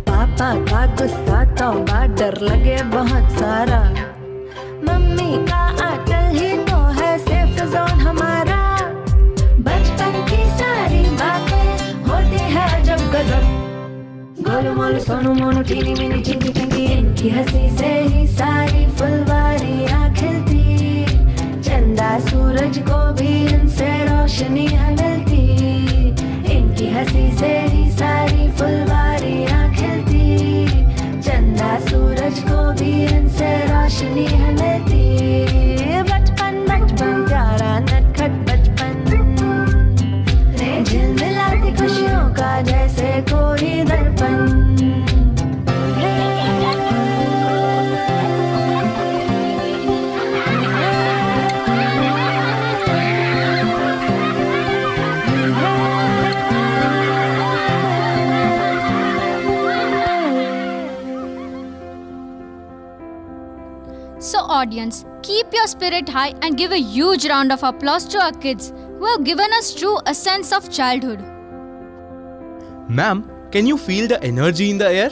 पापा का गुस्सा तौबा डर लगे बहुत सारा। मम्मी का आंचल ही तो है सेफ जोन हमारा। बचपन की सारी बातें होती है जब गजब। गोलू मोलू सोनू मोनू टीनी मिनी चिंकी पिंकी, इनकी हंसी से ही सारी फुलवारियां खिलती। चंदा सूरज को भी इनसे रोशनी है मिलती। इनकी हंसी से ही सारी फुलवारियां खिलती। चंदा सूरज को भी इनसे रोशनी है मिलती। बचपन बचपन प्यारा नटखट बचपन, झिलमिलाती खुशियों का जैसे कोई दर्पण। So audience, keep your spirit high and give a huge round of applause to our kids who have given us true a sense of childhood. Ma'am, can you feel the energy in the air?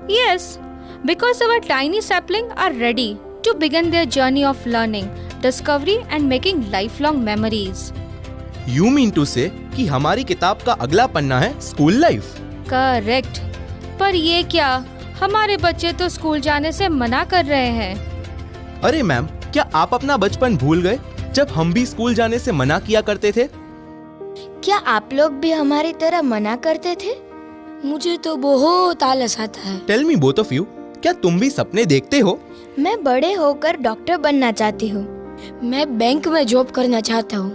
Yes, because our tiny saplings are ready to begin their journey of learning, discovery and making lifelong memories. You mean to say कि हमारी किताब का अगला पन्ना है स्कूल लाइफ? Correct. पर ये क्या, हमारे बच्चे तो स्कूल जाने से मना कर रहे हैं। अरे मैम, क्या आप अपना बचपन भूल गए जब हम भी स्कूल जाने से मना किया करते थे? क्या आप लोग भी हमारी तरह मना करते थे? मुझे तो बहुत आलस आता है। Tell me both of you, क्या तुम भी सपने देखते हो? मैं बड़े होकर डॉक्टर बनना चाहती हूँ। मैं बैंक में जॉब करना चाहता हूँ।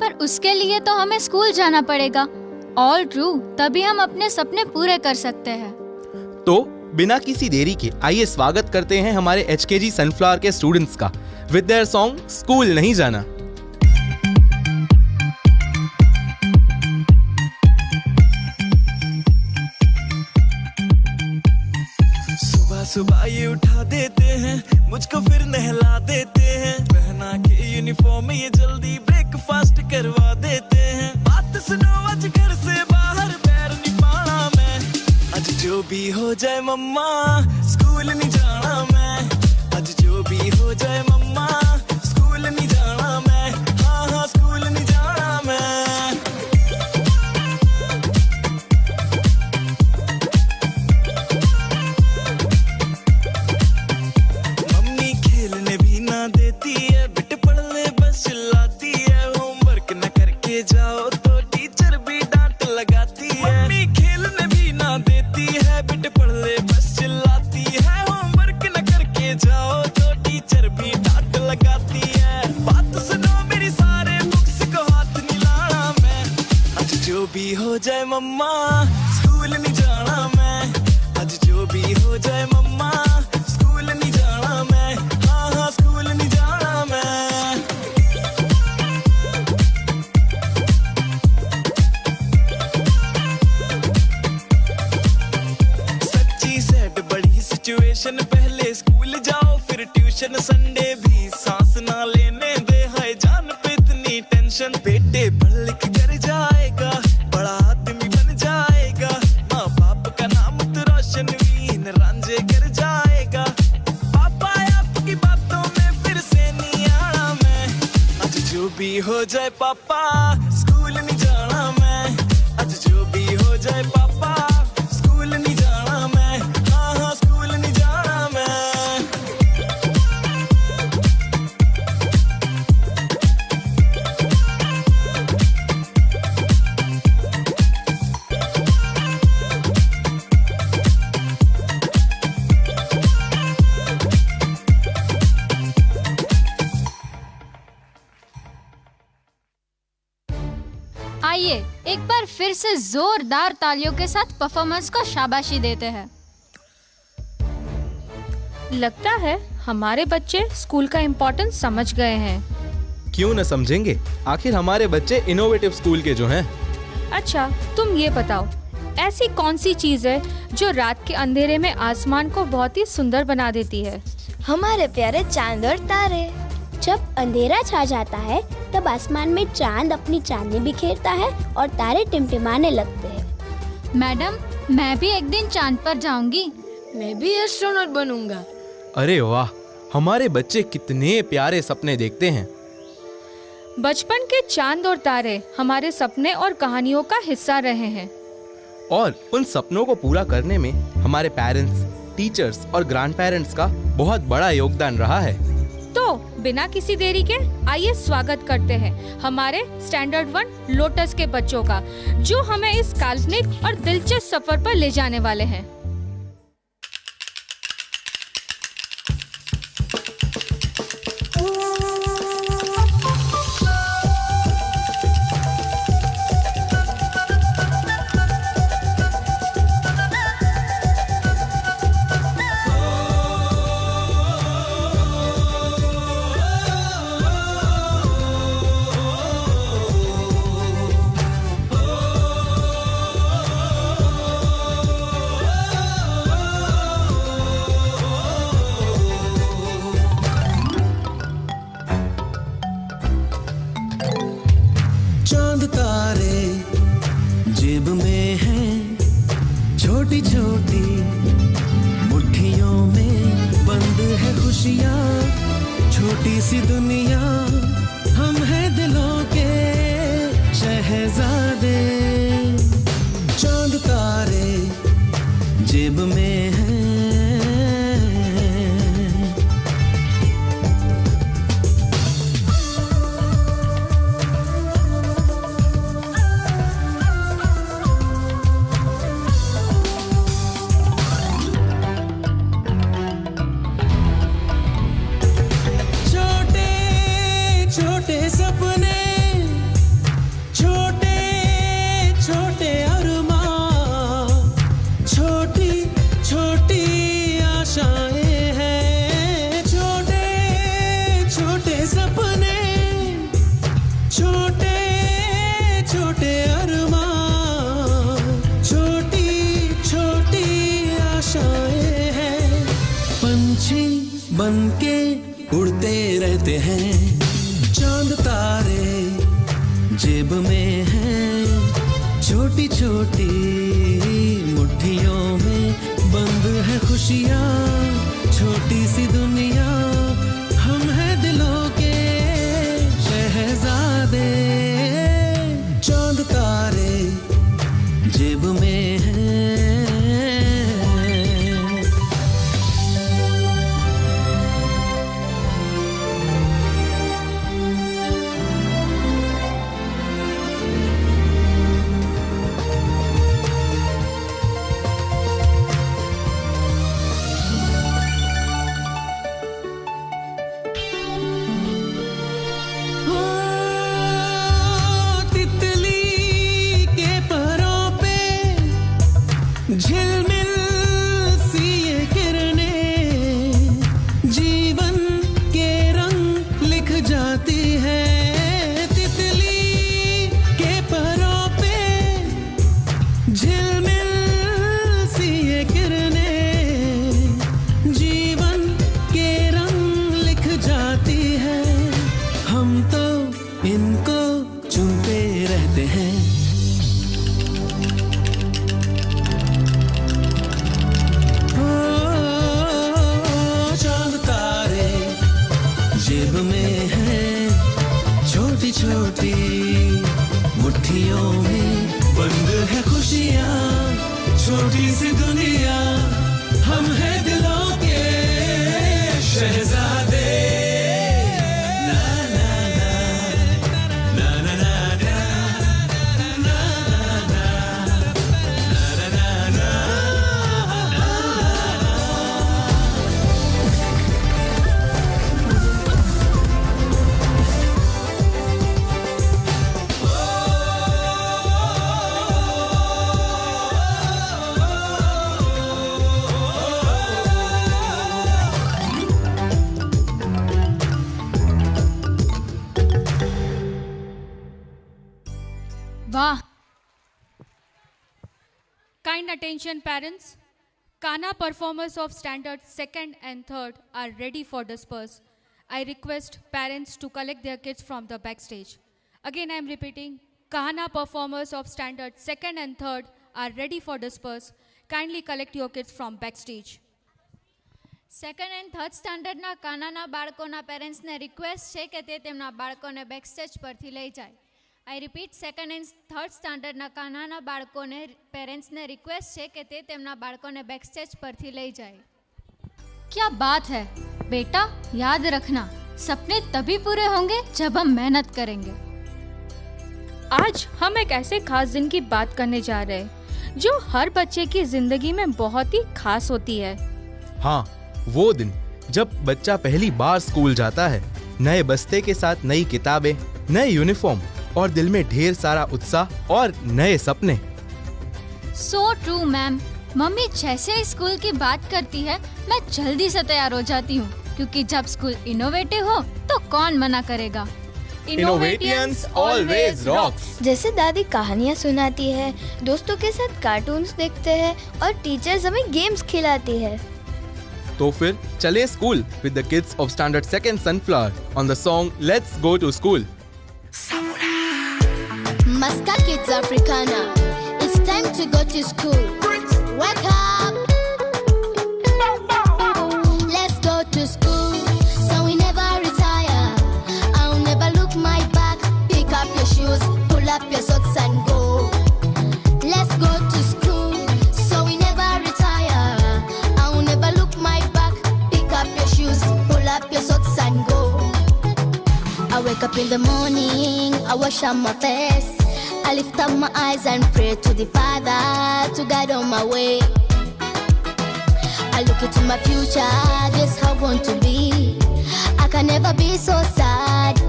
पर उसके लिए तो हमें स्कूल जाना पड़ेगा। ऑल ट्रू, तभी हम अपने सपने पूरे कर सकते हैं। तो बिना किसी देरी के आइए स्वागत करते हैं हमारे HKG सनफ्लावर के स्टूडेंट्स का विद देयर सॉन्ग स्कूल नहीं जाना। सुबह सुबह ये उठा देते हैं, मुझको फिर नहला देते हैं, पहना के यूनिफॉर्म ये जल्दी ब्रेकफास्ट करवा देते हैं। बात सुनो, आज घर से बाहर पैर नहीं पाना मैं, आज जो भी हो जाए मम्मा स्कूल नहीं जाना मैं, आज जो भी हो जाए मम्मा स्कूल नहीं जाना मैं, हाँ हाँ स्कूल नहीं जाना मैं। मम्मी खेलने भी ना देती है, बेटे पढ़ ले बस चिल्लाती है, होमवर्क न करके जाओ तो टीचर भी डांट लगाती है। मम्मी खेलने भी ना देती है, बेटे पढ़ ले बस चिल्लाती है, होमवर्क न करके जाओ तो टीचर भी डांट लगाती है। बात सुनो मेरी, सारे बुक्स को हाथ नहीं लाना मैं, आज जो भी हो जाए मम्मा स्कूल नहीं जाना मैं, आज जो भी हो जाए मम्मा स्कूल नहीं जाना मैं, हाँ हाँ स्कूल नहीं जाना मैं। सच्ची सैड बड़ी सिचुएशन, पहले स्कूल जाओ फिर ट्यूशन, संडे भी सांस ना लेने दे, हाय जान पे इतनी टेंशन। बेटे पढ़ लिख कर जाएगा, बड़ा आदमी बन जाएगा, माँ बाप का नाम तो रोशन वीन रांझे कर जाएगा। पापा आपकी बातों में फिर से नहीं आना मैं, आज जो भी हो जाए पापा स्कूल नहीं जाना मैं, आज जो भी हो जाए पापा स्कूल नहीं जाना मैं, हाँ हाँ स्कूल नहीं जाना मैं। आइए एक बार फिर से जोरदार तालियों के साथ परफॉर्मेंस को शाबाशी देते हैं। लगता है हमारे बच्चे स्कूल का इम्पोर्टेंस समझ गए हैं। क्यों न समझेंगे, आखिर हमारे बच्चे इनोवेटिव स्कूल के जो हैं। अच्छा, तुम ये बताओ, ऐसी कौन सी चीज है जो रात के अंधेरे में आसमान को बहुत ही सुंदर बना देती है? हमारे प्यारे चांद और तारे। जब अंधेरा छा जाता है तब आसमान में चांद अपनी चांदनी बिखेरता है और तारे टिमटिमाने लगते हैं। मैडम, मैं भी एक दिन चांद पर जाऊंगी। मैं भी एस्ट्रोनॉट बनूंगा। अरे वाह, हमारे बच्चे कितने प्यारे सपने देखते हैं। बचपन के चांद और तारे हमारे सपने और कहानियों का हिस्सा रहे हैं, और उन सपनों को पूरा करने में हमारे पेरेंट्स, टीचर्स और ग्रैंड पेरेंट्स का बहुत बड़ा योगदान रहा है। तो बिना किसी देरी के आइए स्वागत करते हैं हमारे स्टैंडर्ड 1 लोटस के बच्चों का, जो हमें इस काल्पनिक और दिलचस्प सफर पर ले जाने वाले हैं। चांद तारे जेब में हैं, छोटी छोटी मुट्ठियों में बंद है खुशियाँ, छोटी सी दुनिया, हम हैं दिलों के शहजादे। चांद तारे पंछी बनके उड़ते रहते हैं, चांद तारे जेब में हैं, छोटी छोटी मुट्ठियों में बंद है खुशियाँ, छोटी सी दुनिया, हम हैं दिलों के शहजादे, चांद तारे जेब में हैं। झिलमिल सी ये किरणें जीवन के रंग लिख जाती है, तितली के परों पे झिलमिल सी ये किरणें जीवन के रंग लिख जाती है, हम तो इनको चुनते रहते हैं। जेब में है छोटी छोटी मुट्ठियों में बंद है खुशियाँ, छोटी सी दुनिया, हम हैं दिलों के शहजादे। ना ना ना ना ना ना ना ना ना ना। वाह! Kind attention parents. Kana performers of standard 2nd and 3rd are ready for disperse. I request parents to collect their kids from the backstage. Again I am repeating, Kana performers of standard 2nd and 3rd are ready for disperse. Kindly collect your kids from backstage. Second and third સ્ટાન્ડર્ડના કાનાના બાળકોના પેરેન્ટ્સને રિક્વેસ્ટ છે કે તે તેમના બાળકોને બેકસ્ટેજ પરથી લઈ જાય. I repeat, second and third સ્ટાન્ડર્ડના કાનાના બાળકોને પેરેન્ટ્સને રિક્વેસ્ટ છે કે તે તેમના બાળકોને બેકસ્ટેજ પરથી લઈ જાય. क्या बात है बेटा, याद रखना सपने तभी पूरे होंगे जब हम मेहनत करेंगे. आज हम एक ऐसे खास दिन की बात करने जा रहे हैं जो हर बच्चे की जिंदगी में बहुत ही खास होती है. हाँ, वो दिन जब बच्चा पहली बार स्कूल जाता है, नए बस्ते के साथ नई किताबें, नए यूनिफॉर्म और दिल में ढेर सारा उत्साह और नए सपने. So true ma'am. मम्मी जैसे ही स्कूल की बात करती है मैं जल्दी से तैयार हो जाती हूँ, क्योंकि जब स्कूल इनोवेटिव हो तो कौन मना करेगा. Innovations always rocks. जैसे दादी कहानियाँ सुनाती है, दोस्तों के साथ कार्टून्स देखते हैं और टीचर्स हमें गेम्स खिलाती है. तो फिर चले school with the kids of standard 2nd Sunflower on the song Let's Go to School. Maska Kids Africana, it's time to go to school. Wake up! Let's go to school, so we never retire. I'll never look my back. Pick up your shoes, pull up your socks and go. Let's go to school, so we never retire. I'll never look my back. Pick up your shoes, pull up your socks and go. I wake up in the morning, I wash up my face, I lift up my eyes and pray to the Father to guide on my way. I look into my future, this how I want to be. I can never be so sad,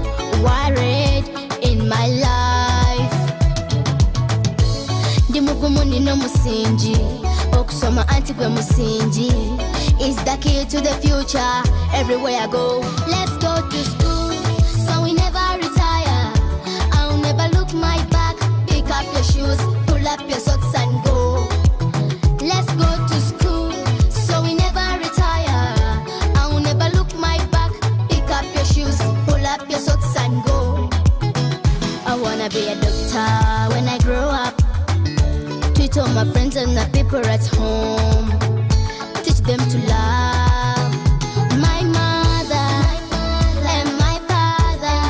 worried in my life. Ndi mugumu nino musingi, okusoma anti gwe musingi is the key to the future. Everywhere I go, let's go to school, so we never retire. I'll never look my back. Pick up your shoes, pull up your socks and go. Let's go to school, so we never retire. people at home. Teach them to love my mother and my father,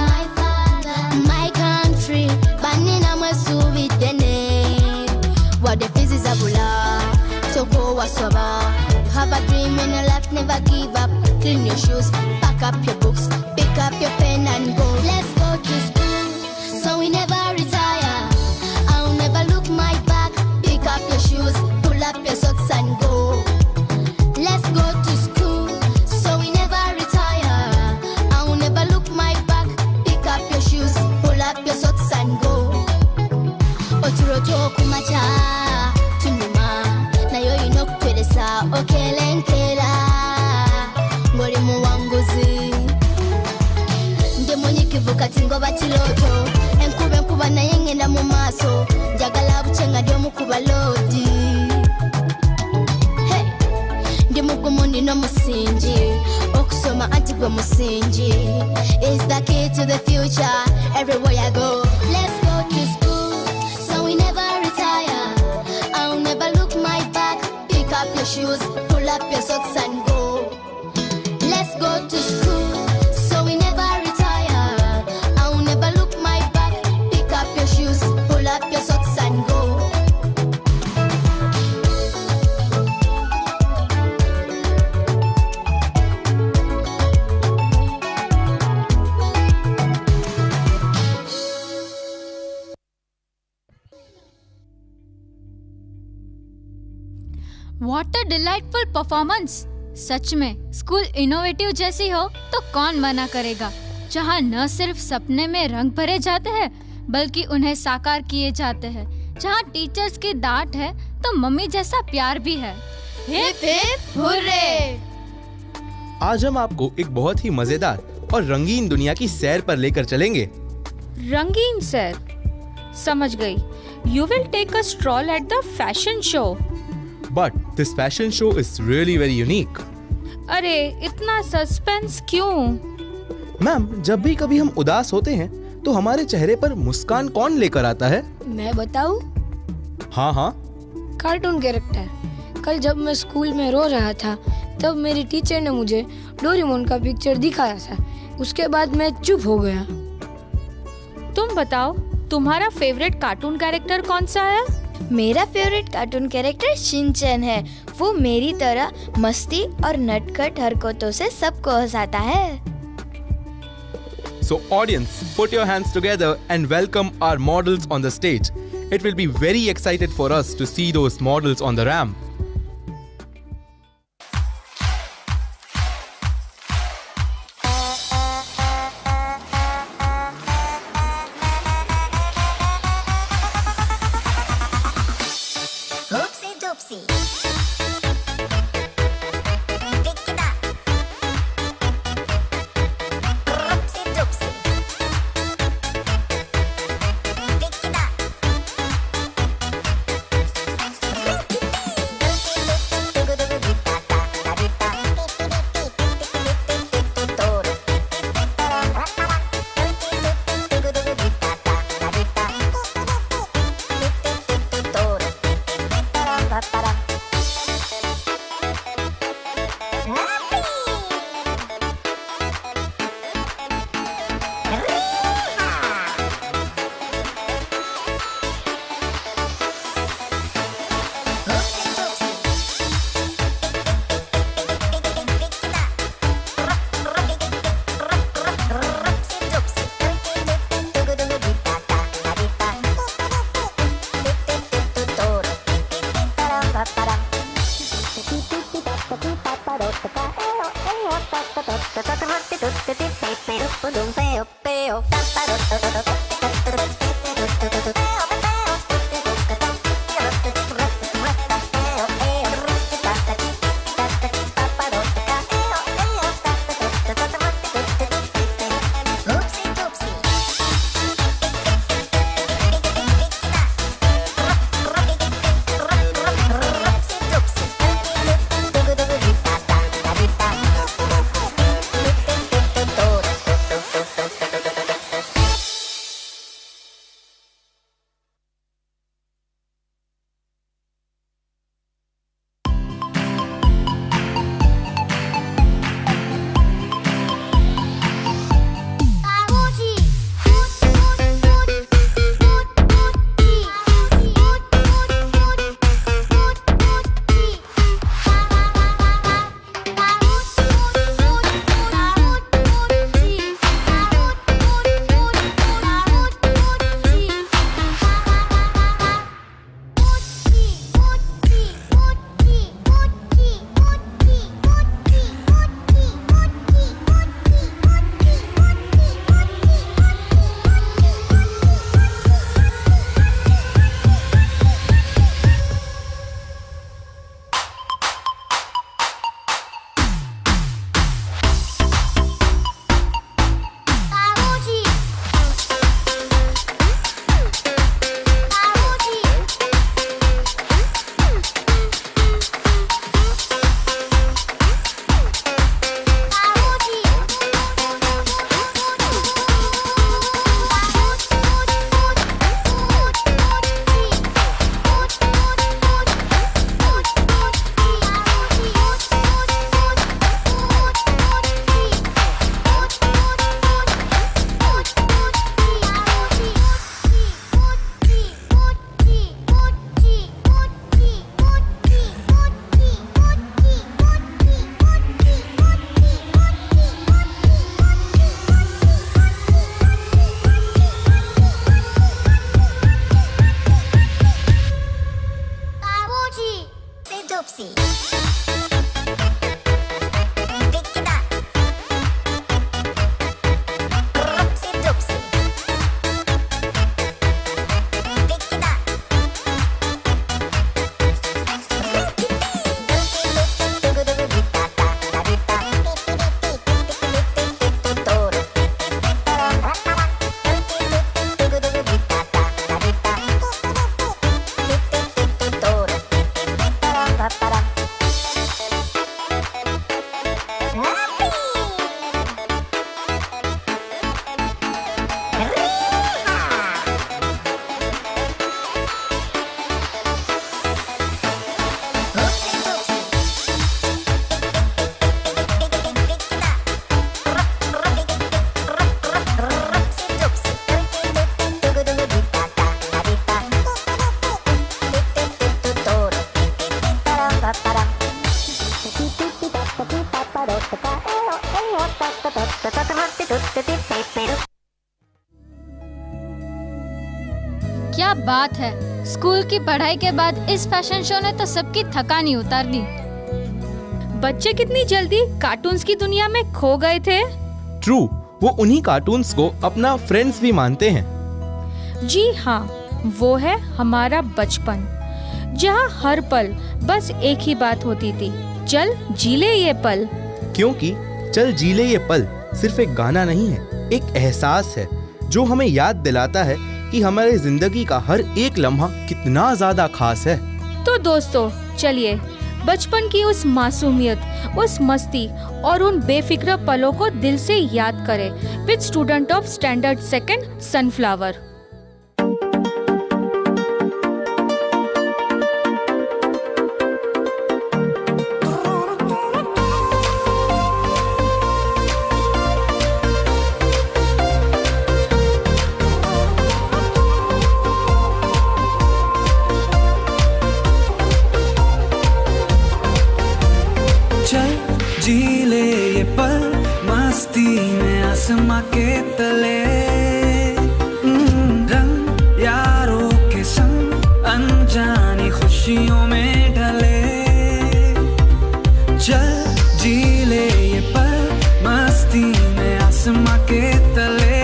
my country. Banina masubi tene. What the physics of love? So go wasoba. Have a dream in your life, never give up. Clean your shoes, pack up your books, pick up your pen and go. Let's go to school, so we never retire. I'll never look my back. Pick up your shoes, pull up your socks and go. Let's go to school, so we never retire. I'll never look my back. Pick up your shoes, pull up your socks and go. Oturoto kumacha, tunuma, na yo inokutwelesa, okelenkela. Ngoli muwanguzi nde mwenye kivuka tingoba kiloto enkuba naye ngenda mu maaso njagala buchenga dio mukuba lodi hey ndi mugumu ndino musingi okusoma anti gwe musingi is the key to the future everywhere I go. Let's go to school so we never retire. I'll never look my back. Pick up your shoes, pull up your socks and go. Let's go to school, so we never retire. I'll never look my back. Pick up your shoes, pull up your socks and go. What a delightful performance! सच में स्कूल इनोवेटिव जैसी हो तो कौन मना करेगा, जहाँ न सिर्फ सपने में रंग भरे जाते हैं बल्कि उन्हें साकार किए जाते हैं, जहाँ टीचर्स की डांट है तो मम्मी जैसा प्यार भी है। Hip hip hurray! आज हम आपको एक बहुत ही मजेदार और रंगीन दुनिया की सैर पर लेकर चलेंगे। रंगीन सैर, समझ गई। You will take a stroll at the fashion show. But this fashion show is really very unique. अरे इतना सस्पेंस क्यों? मैम, जब भी कभी हम उदास होते हैं तो हमारे चेहरे पर मुस्कान कौन लेकर आता है? मैं बताऊं? हाँ। Cartoon character. कल जब मैं स्कूल में रो रहा था तब मेरी टीचर ने मुझे डोरेमोन का पिक्चर दिखाया था। उसके बाद मैं चुप हो गया। तुम बताओ, तुम्हारा फेवरेट कार्टून कैरेक्टर कौन सा है? मेरा फेवरेट कार्टून कैरेक्टर शिनचैन है। वो मेरी तरह मस्ती और नटखट हरकतों से सबको हंसाता है। So audience, put your hands together and welcome our models on the stage. It will be very excited for us to see those models on the ramp. doopsie. क्या बात है, स्कूल की पढ़ाई के बाद इस फैशन शो ने तो सबकी थकानी उतार दी। बच्चे कितनी जल्दी कार्टून्स की दुनिया में खो गए थे। ट्रू, वो उन्हीं कार्टून्स को अपना फ्रेंड्स भी मानते हैं। जी हाँ, वो है हमारा बचपन, जहाँ हर पल बस एक ही बात होती थी, चल जी ले ये पल। क्योंकि चल जी ले ये पल सिर्फ एक गाना नहीं है, एक एहसास है जो हमें याद दिलाता है कि हमारे जिंदगी का हर एक लम्हा कितना ज्यादा खास है। तो दोस्तों चलिए बचपन की उस मासूमियत, उस मस्ती और उन बेफिक्र पलों को दिल से याद करें with student of standard second sunflower. जी ले ये पल मस्ती में आसमां के तले, रंग यारों के संग अनजानी खुशियों में ढले। चल जी ले ये पल मस्ती में आसमां के तले,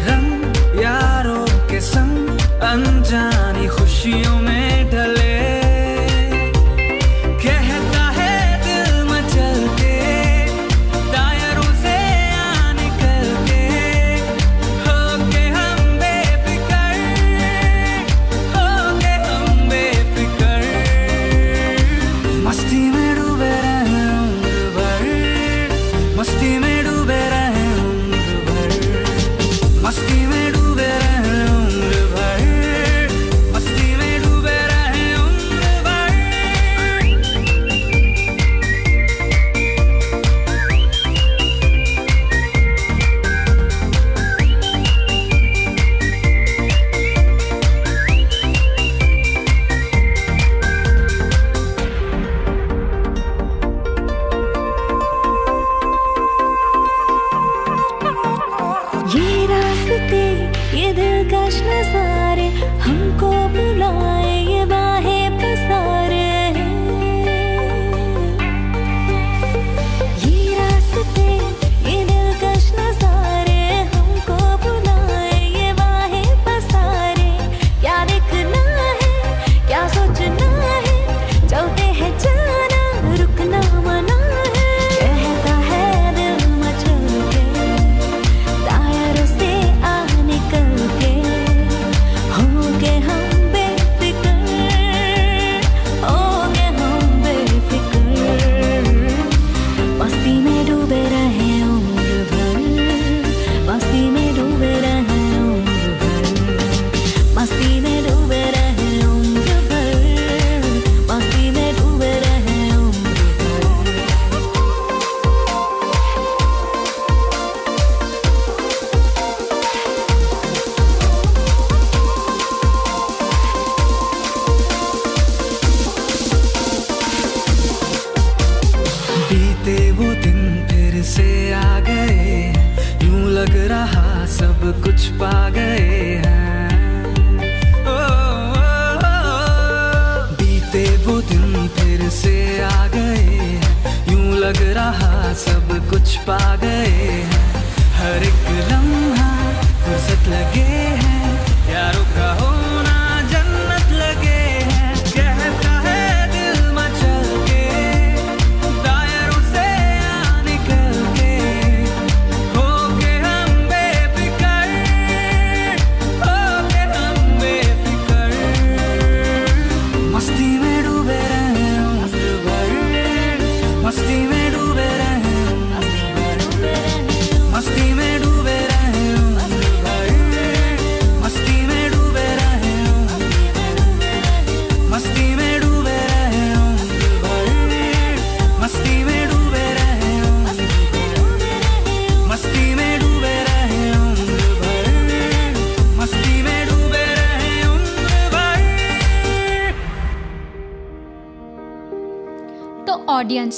रंग यारों के संग अनजानी खुशियों में ढले। कुछ पा गए हैं। बीते पा गए हैं, हर एक लम्हा फुर्सत लगे हैं, यारों का होना जन्नत लगे हैं। कहता है दिल मचल के, दायरों से आ निकल के, होके हम बेफिकर, होके हम बेफिकर, मस्ती में डूबे रहे उम्र भर, मस्ती में डूबे रहे मस्ती में डूबे रहे उम्र भर, मस्ती में डूबे रहे मस्ती में डूबे रहे उम्र भर, मस्ती में डूबे रहे मस्ती में डूबे रहे उम्र भर, मस्ती में डूबे रहे उम्र भर। तो ऑडियंस,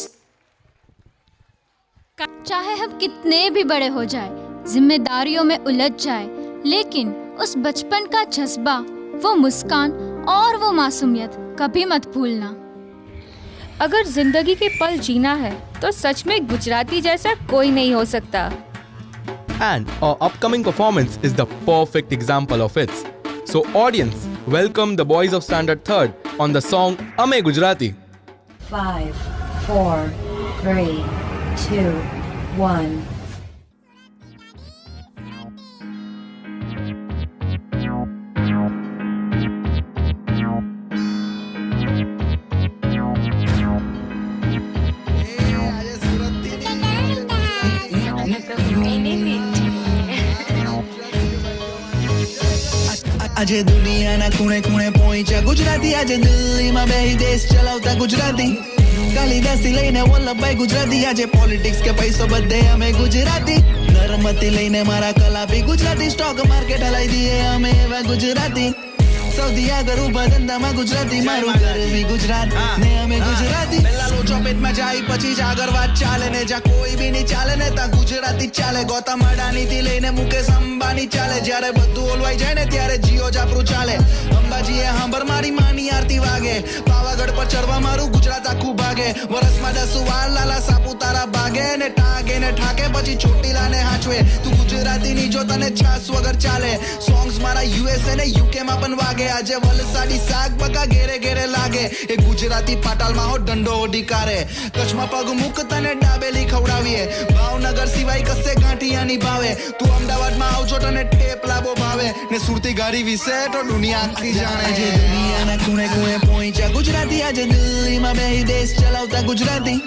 चाहे हम कितने भी बड़े हो जाए, जिम्मेदारियों में उलझ जाए, लेकिन उस बचपन का जज्बा, वो मुस्कान और वो मासूमियत कभी मत भूलना। अगर जिंदगी के पल जीना है तो सच में गुजराती जैसा कोई नहीं हो सकता। And our upcoming performance is the perfect example of it. So audience, welcome the boys of Standard 3rd on the song Ame Gujarati. 5, 4, 3, 2, 1. આજે દુનિયાના ખૂણે ખૂણે પહોંચ્યા ગુજરાતી, આજે દિલ્હીમાં બેહી દેશ ચલાવતા ગુજરાતી, કાલિદાસથી લઈને વલ્લભભાઈ ગુજરાતી, આજે પોલિટિક્સ કે પૈસો બધે અમે ગુજરાતી, નર્મથી લઈને મારા કલાપી ગુજરાતી, સ્ટોક માર્કેટ હલાઈ દઈએ અમે એવા ગુજરાતી, સૌથી આગળ ઊભા ધંધામાં ગુજરાતી, મારું ઘર બી ગુજરાત ને અમે ગુજરાતી, પહેલા લોચો પેટમાં જાય પછી જ આગળ વાત ચાલે ને, જ્યાં કોઈ બી નહીં ચાલે ને ત્યાં ગુજરાતી ચાલે, ગૌતમ અડાણીથી લઈને મુકેશ અંબાણી ચાલે, જ્યારે બધું ઓલવાઈ જાય ને ત્યારે જીઓ જાપરું ચાલે, અંબાજીએ હાંભર મારી માની આરતી વાગે, પાવાગઢ પર ચડવા મારું ગુજરાત આખું ભાગે, વરસમાં 10 વાર લાલા સાપુતારા ભાગે ને ટાગે ને ઠાકે પછી ચોટીલાને હાચવે, તું ગુજરાતીની જો તને છાસ વગર ચાલે, સોંગ્સ મારા યુએસએ ને યુકેમાં પણ વાગે, આજે વલસાડી શાક બકા ઘેરે ઘેરે લાગે, એ ગુજરાતી પાટાલમાં હો દંડો ઓડીકારે, કચ્છમાં પગ મૂકતા ને ડાબેલી ખવડાવીએ, ભાવનગર સિવાય કસે ગાંઠિયા ની ભાવે, તું અમદાવાદમાં આવજો તને ટેપલાબો ભાવે ને, સુરતી ગાડી વિશે તો દુનિયા આખી જાણે છે, દુનિયાના ખૂણે ખૂણે પહોંચ્યા ગુજરાતી, આજે દિલ્હીમાં બેહી દેશ ચલાવતા ગુજરાતી,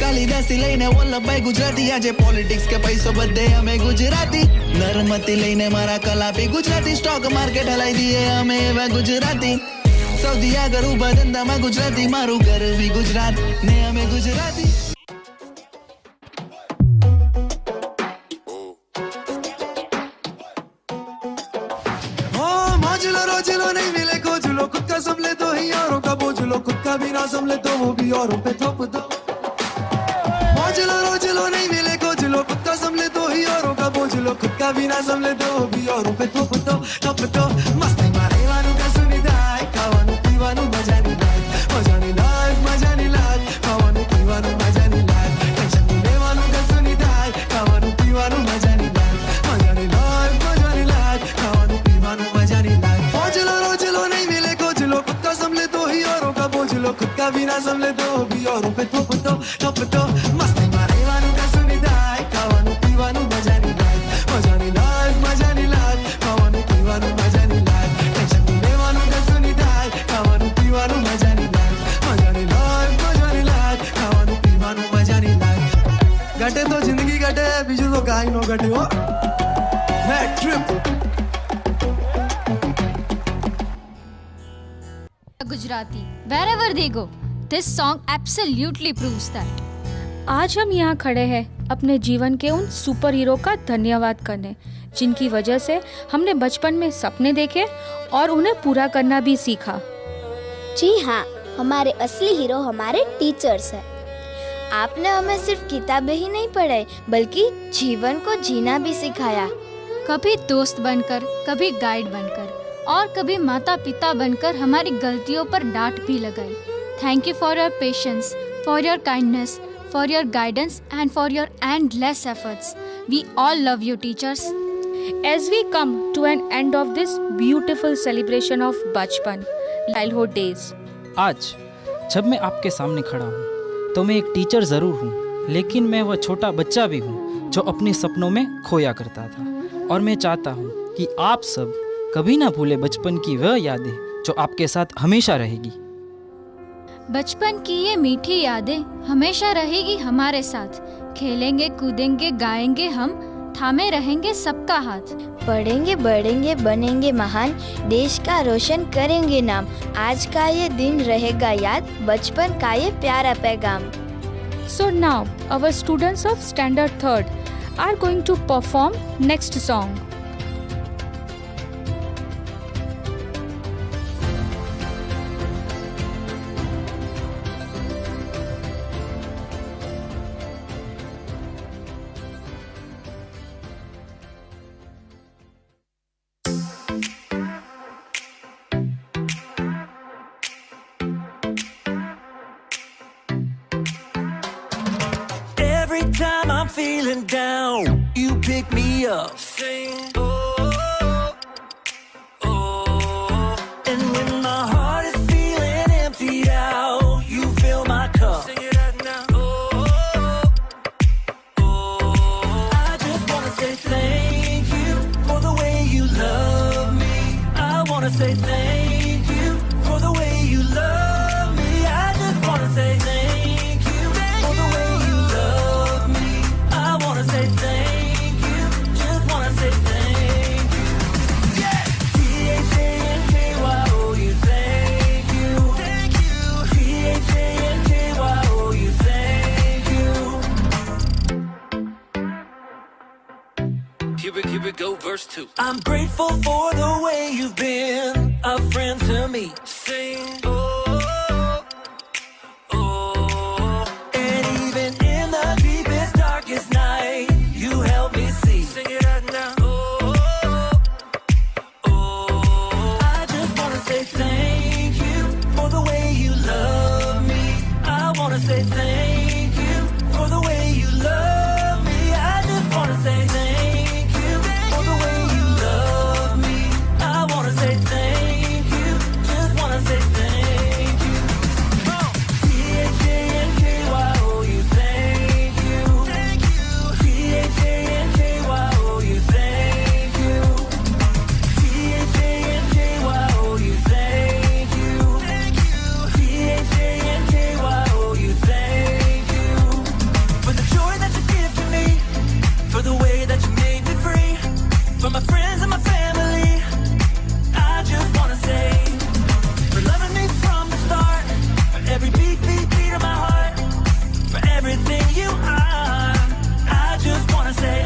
કાલિદાસથી લઈને વલ્લભભાઈ ગુજરાતી, આજે પોલિટિક્સ કે પૈસો બધે અમે ગુજરાતી, નર્મથી લઈને મારા કલાપી ગુજરાતી, સ્ટોક માર્કેટ હલાઈ દઈએ અમે એવા ગુજરાતી, સૌથી આગળ ઊભા ધંધામાં ગુજરાતી, મારું ઘર બી ગુજરાત ને અમે ગુજરાતી। मांझलो रोजलो नहीं मिले खोजलो, खुद का संभले तो ही औरों का बोझलो, खुद का भी ना संभले तो वो भी औरों पे थोप दो। मांझलो रोजलो नहीं मिले खोजलो, खुद का संभले तो ही औरों का बोझलो, खुद का भी ना संभले तो वो भी औरों पे थोप दो, थोप दो। मस्ती मारे वालों का सुनिदाय, खावानू पीवानू मजा नहीं लाग, मजा नहीं लाग, मजा नहीं लाग, खावानू पीवानू मजा नहीं लाग, टेंशन लेने वालों का सुनिदाय, खावानू पीवानू मजा नहीं लाग, मजा नहीं लाग, मजा नहीं लाग, खावानू पीवानू मजा नहीं लाग। खोजलो रोजलो नहीं मिले खोजलो, खुद का संभले तो ही औरों का बोझलो, खुद का भी ना संभले तो भी औरों पे थोप दो, थोप दो। मस्ती मारे वालों का सुनिदाय, खावानू पीवानू मजा नहीं लाग, मजा नहीं लाग, मजा नहीं लाग, खावानू पीवानू मजा नहीं लाग, टेंशन लेने वालों का सुनिदाय, खावानू पीवानू मजा नहीं लाग, मजा नहीं लाग, मजा नहीं लाग, खावानू पीवानू मजा नहीं लाग। घटे तो जिंदगी घटे, बीजू तो काई नो घटे हो। मैं trip Gujarati, wherever they go, this song absolutely proves that. आज हम यहाँ खड़े हैं अपने जीवन के उन सुपर हीरो का धन्यवाद करने, जिनकी वजह से हमने बचपन में सपने देखे और उन्हें पूरा करना भी सीखा। जी हाँ, हमारे असली हीरो हमारे टीचर्स हैं। आपने हमें सिर्फ किताबें ही नहीं पढ़ाई, बल्कि जीवन को जीना भी सिखाया। कभी दोस्त बनकर, कभी गाइड बनकर और कभी माता पिता बनकर हमारी गलतियों पर डांट भी लगाई। Thank you for your patience, for your kindness, for your guidance and for your endless efforts. We all love you, teachers. As we come to an end of this beautiful celebration of बचपन, childhood days. आज जब मैं आपके सामने खड़ा हूँ तो मैं एक टीचर ज़रूर हूँ, लेकिन मैं वह छोटा बच्चा भी हूँ जो अपने सपनों में खोया करता था। और मैं चाहता हूँ कि आप सब कभी ना भूले बचपन की वह यादें जो आपके साथ हमेशा रहेगी। बचपन की ये मीठी यादें हमेशा रहेगी हमारे साथ। खेलेंगे, कूदेंगे, गाएंगे, हम थामे रहेंगे सबका हाथ। पढ़ेंगे, बढ़ेंगे, बनेंगे महान, देश का रोशन करेंगे नाम। आज का ये दिन रहेगा याद, बचपन का ये प्यारा पैगाम। So now our students of standard 3rd are going to perform next song. Every time I'm feeling down, you pick me up. Sing, oh, oh. And when my heart is feeling emptied out, you fill my cup. Sing it out now. Oh, oh. I just wanna say thank you for the way you love me. I wanna say thank you for the way you love me. I just wanna say thank you for the way you love me. I wanna say thank you, just wanna say thank you. Yeah. T-H-A-N-K-Y-O-U, thank you. Thank you. T-H-A-N-K-Y-O-U, thank you. Here we go, verse 2. I'm grateful for the way you've been a friend to me. Sing, oh, oh. And even in the deepest, darkest night, you help me see. Sing it out now. Oh, oh. I just wanna say thank you for the way you love me. I wanna say thank you for the way you love me. I just wanna say thank you for the way you love me. I wanna say thank you, just wanna say thank you. T-H-A-N-K-Y-O-U, thank you. Thank you. T-H-A-N-K-Y-O-U, thank you. T-H-A-N-K-Y-O-U, thank you. Thank you. T-H-A-N-K-Y-O-U, thank you. For the joy that you give to me, for the way that you made me free, for my friends and my family, I just wanna say, for loving me from the start, for every beat, beat, beat of my heart, for everything you are. I just wanna say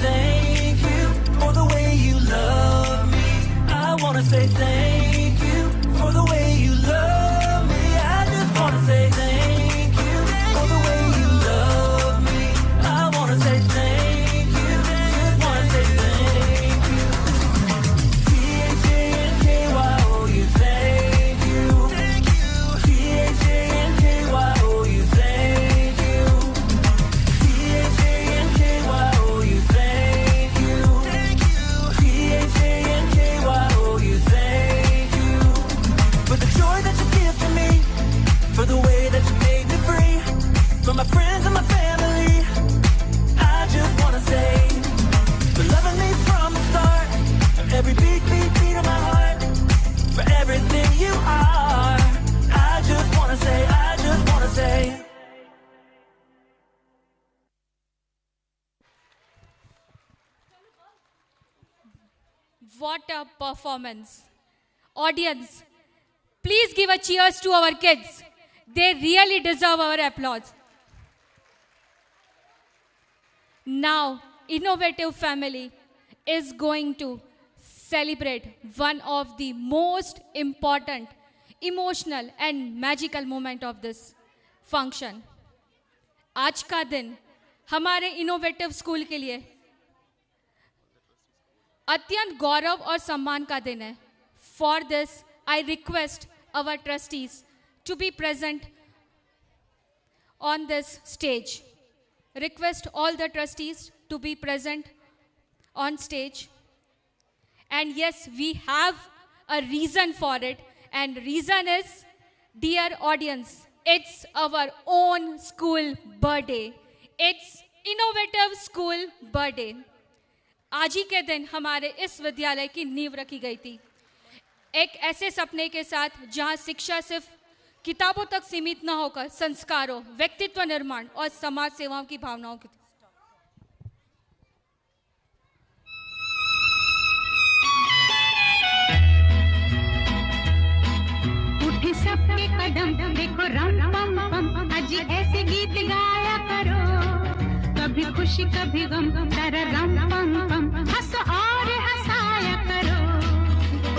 thank you for the way you love me. I wanna say thank you for the way you love me. I just wanna say thank you for the way you love me. I wanna say thank you, just wanna say thank you. T-H-A-N-K-Y-O-U, thank you. Thank you. T-H-A-N-K-Y-O-U, thank you. T-H-A-N-K-Y-O-U, thank you. Thank you. T-H-A-N-K-Y-O-U, thank you. For the joy that you give to me, for the way that you made me free, for my friends and my family, I just wanna say, for loving me from the start, for every beat, beat, beat of my heart, for everything you are. I just wanna say, What a performance. Audience, please give a cheers to our kids. They really deserve our applause. Now, Innovative Family is going to celebrate one of the most important, emotional and magical moment of this function. आज का दिन हमारे इनोवेटिव स्कूल के लिए अत्यंत गौरव और सम्मान का दिन है. For this, I request our trustees to be present on this stage. Request all the trustees to be present on stage. And yes, we have a reason for it. And reason is, dear audience, it's our own school birthday. It's innovative school birthday. आज ही के दिन हमारे इस विद्यालय की नींव रखी गई थी, एक ऐसे सपने के साथ जहां शिक्षा सिर्फ किताबों तक सीमित न होकर संस्कारों, व्यक्तित्व निर्माण और समाज सेवाओं की भावनाओं की। उठे सबके कदम देखो रम पम पम, अजी ऐसे गीत गाया करो, कभी खुशी कभी गम तारा रम पम पम, हंसो और हंसाया करो।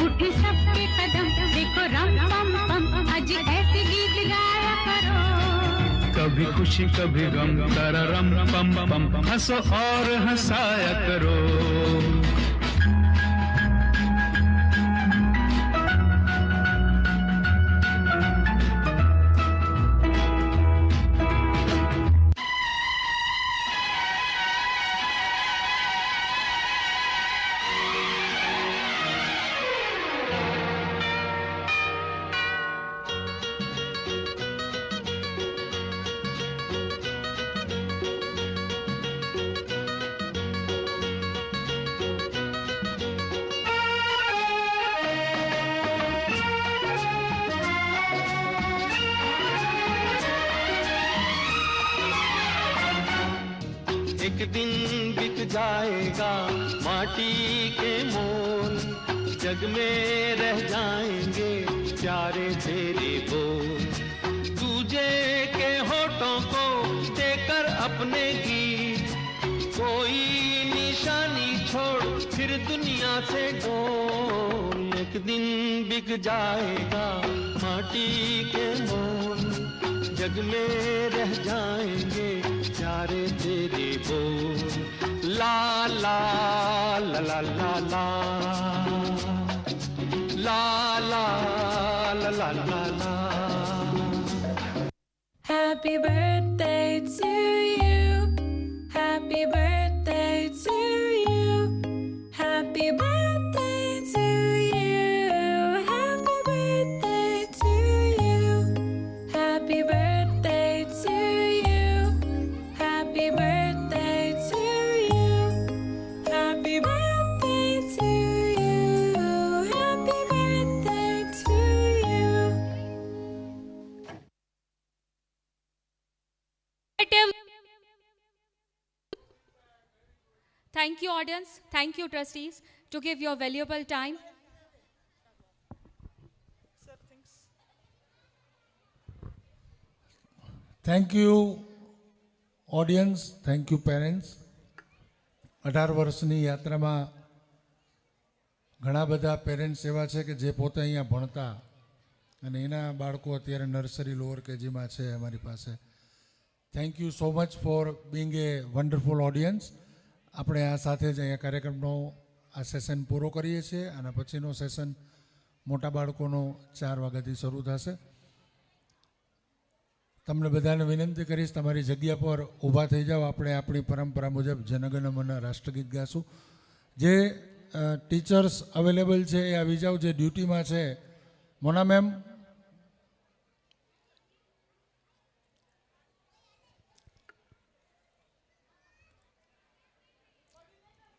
उठे सबके कदम देखो रम पम पम, अजी ऐसे गीत गाया करो, कभी खुशी कभी गम तारा रम पम पम, हंसो और हंसाया करो। एक दिन बिक जाएगा माटी के मोल, जग में रह जाएंगे प्यारे तेरे बोल। तुझे के होठों को देकर अपने गीत, कोई निशानी छोड़ फिर दुनिया से डोल। एक दिन बिक जाएगा माटी के मोल, जग में रह जाएंगे प्यारे तेरे बोल। ला ला ला ला ला ला ला ला ला ला ला ला। Happy birthday to you, happy birthday to you, happy birthday to you, happy birthday to you, happy birthday to you, happy birthday to you, happy birthday to you, happy birthday to you. Thank you, audience. Thank you, trustees, to give your valuable time. Thank you, audience. Thank you, parents. 18 વર્ષની યાત્રામાં ઘણા બધા પેરેન્ટ્સ એવા છે કે જે પોતે અહીંયા ભણતા અને એના બાળકો અત્યારે નર્સરી લોઅર કેજીમાં છે અમારી પાસે. Thank you so much for Bing A wonderful audience. આપણે આ સાથે જ અહીંયા કાર્યક્રમનો આ સેશન પૂરો કરીએ છીએ. આના પછીનો સેશન મોટા બાળકોનો 4 વાગ્યાથી શરૂ થશે. તમને બધાને વિનંતી કરીશ, તમારી જગ્યા પર ઊભા થઈ જાઓ. આપણે આપણી પરંપરા મુજબ જનગણ મન રાષ્ટ્રગીત ગાશું. જે ટીચર્સ અવેલેબલ છે એ આવી જાઓ, જે ડ્યુટીમાં છે. મોના મેમ,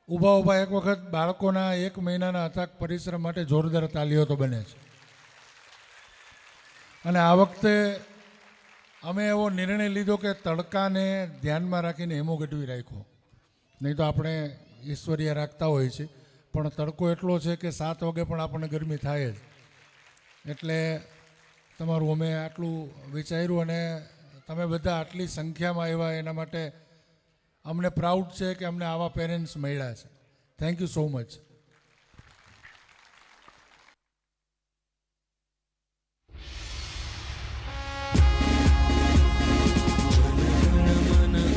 ઊભા ઊભા એક વખત બાળકોના 1 મહિનાના અથાગ પરિશ્રમ માટે જોરદાર તાલીઓ તો બને છે. અને આ વખતે અમે એવો નિર્ણય લીધો કે તડકાને ધ્યાનમાં રાખીને હેમોગ્લોબિન રાખ્યો. નહીં તો આપણે ઈશ્વરીય રાખતા હોઈએ છીએ, પણ તડકો એટલો છે કે 7 વાગે પણ આપણને ગરમી થાય જ. એટલે તમારું અમે આટલું વિચાર્યું અને તમે બધા આટલી સંખ્યામાં આવ્યા એના માટે અમને પ્રાઉડ છે કે અમને આવા પેરેન્ટ્સ મળ્યા છે. Thank you so much.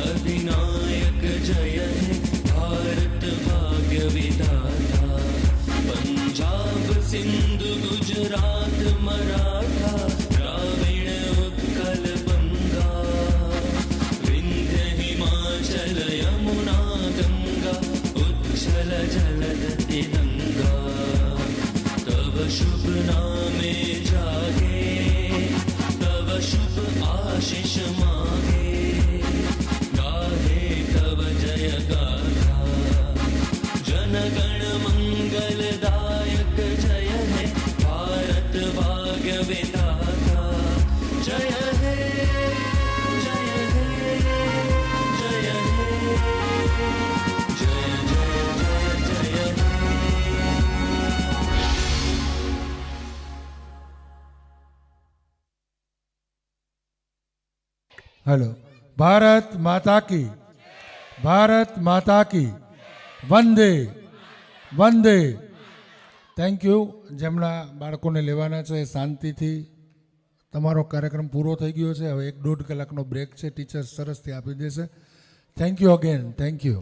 अधिनायक जय है भारत भाग्य विधाता, पंजाब सिंध गुजरात मराठा द्राविण उत्कल बंगा। आशीष मांगे गाहे तव जय गाथा जनगण मंगलदायक जय है भारत भाग्य विधाता जय है जय है जय है जय जय जय जय है। हेलो भारत माता की वंदे वंदे। थैंक यू જેમના બાળકોને લેવાના છે શાંતિથી તમારો કાર્યક્રમ પૂરો થઈ ગયો છે. હવે 1-1.5 કલાકનો બ્રેક છે. ટીચર સરસથી આપી દેશે. Thank you again. Thank you.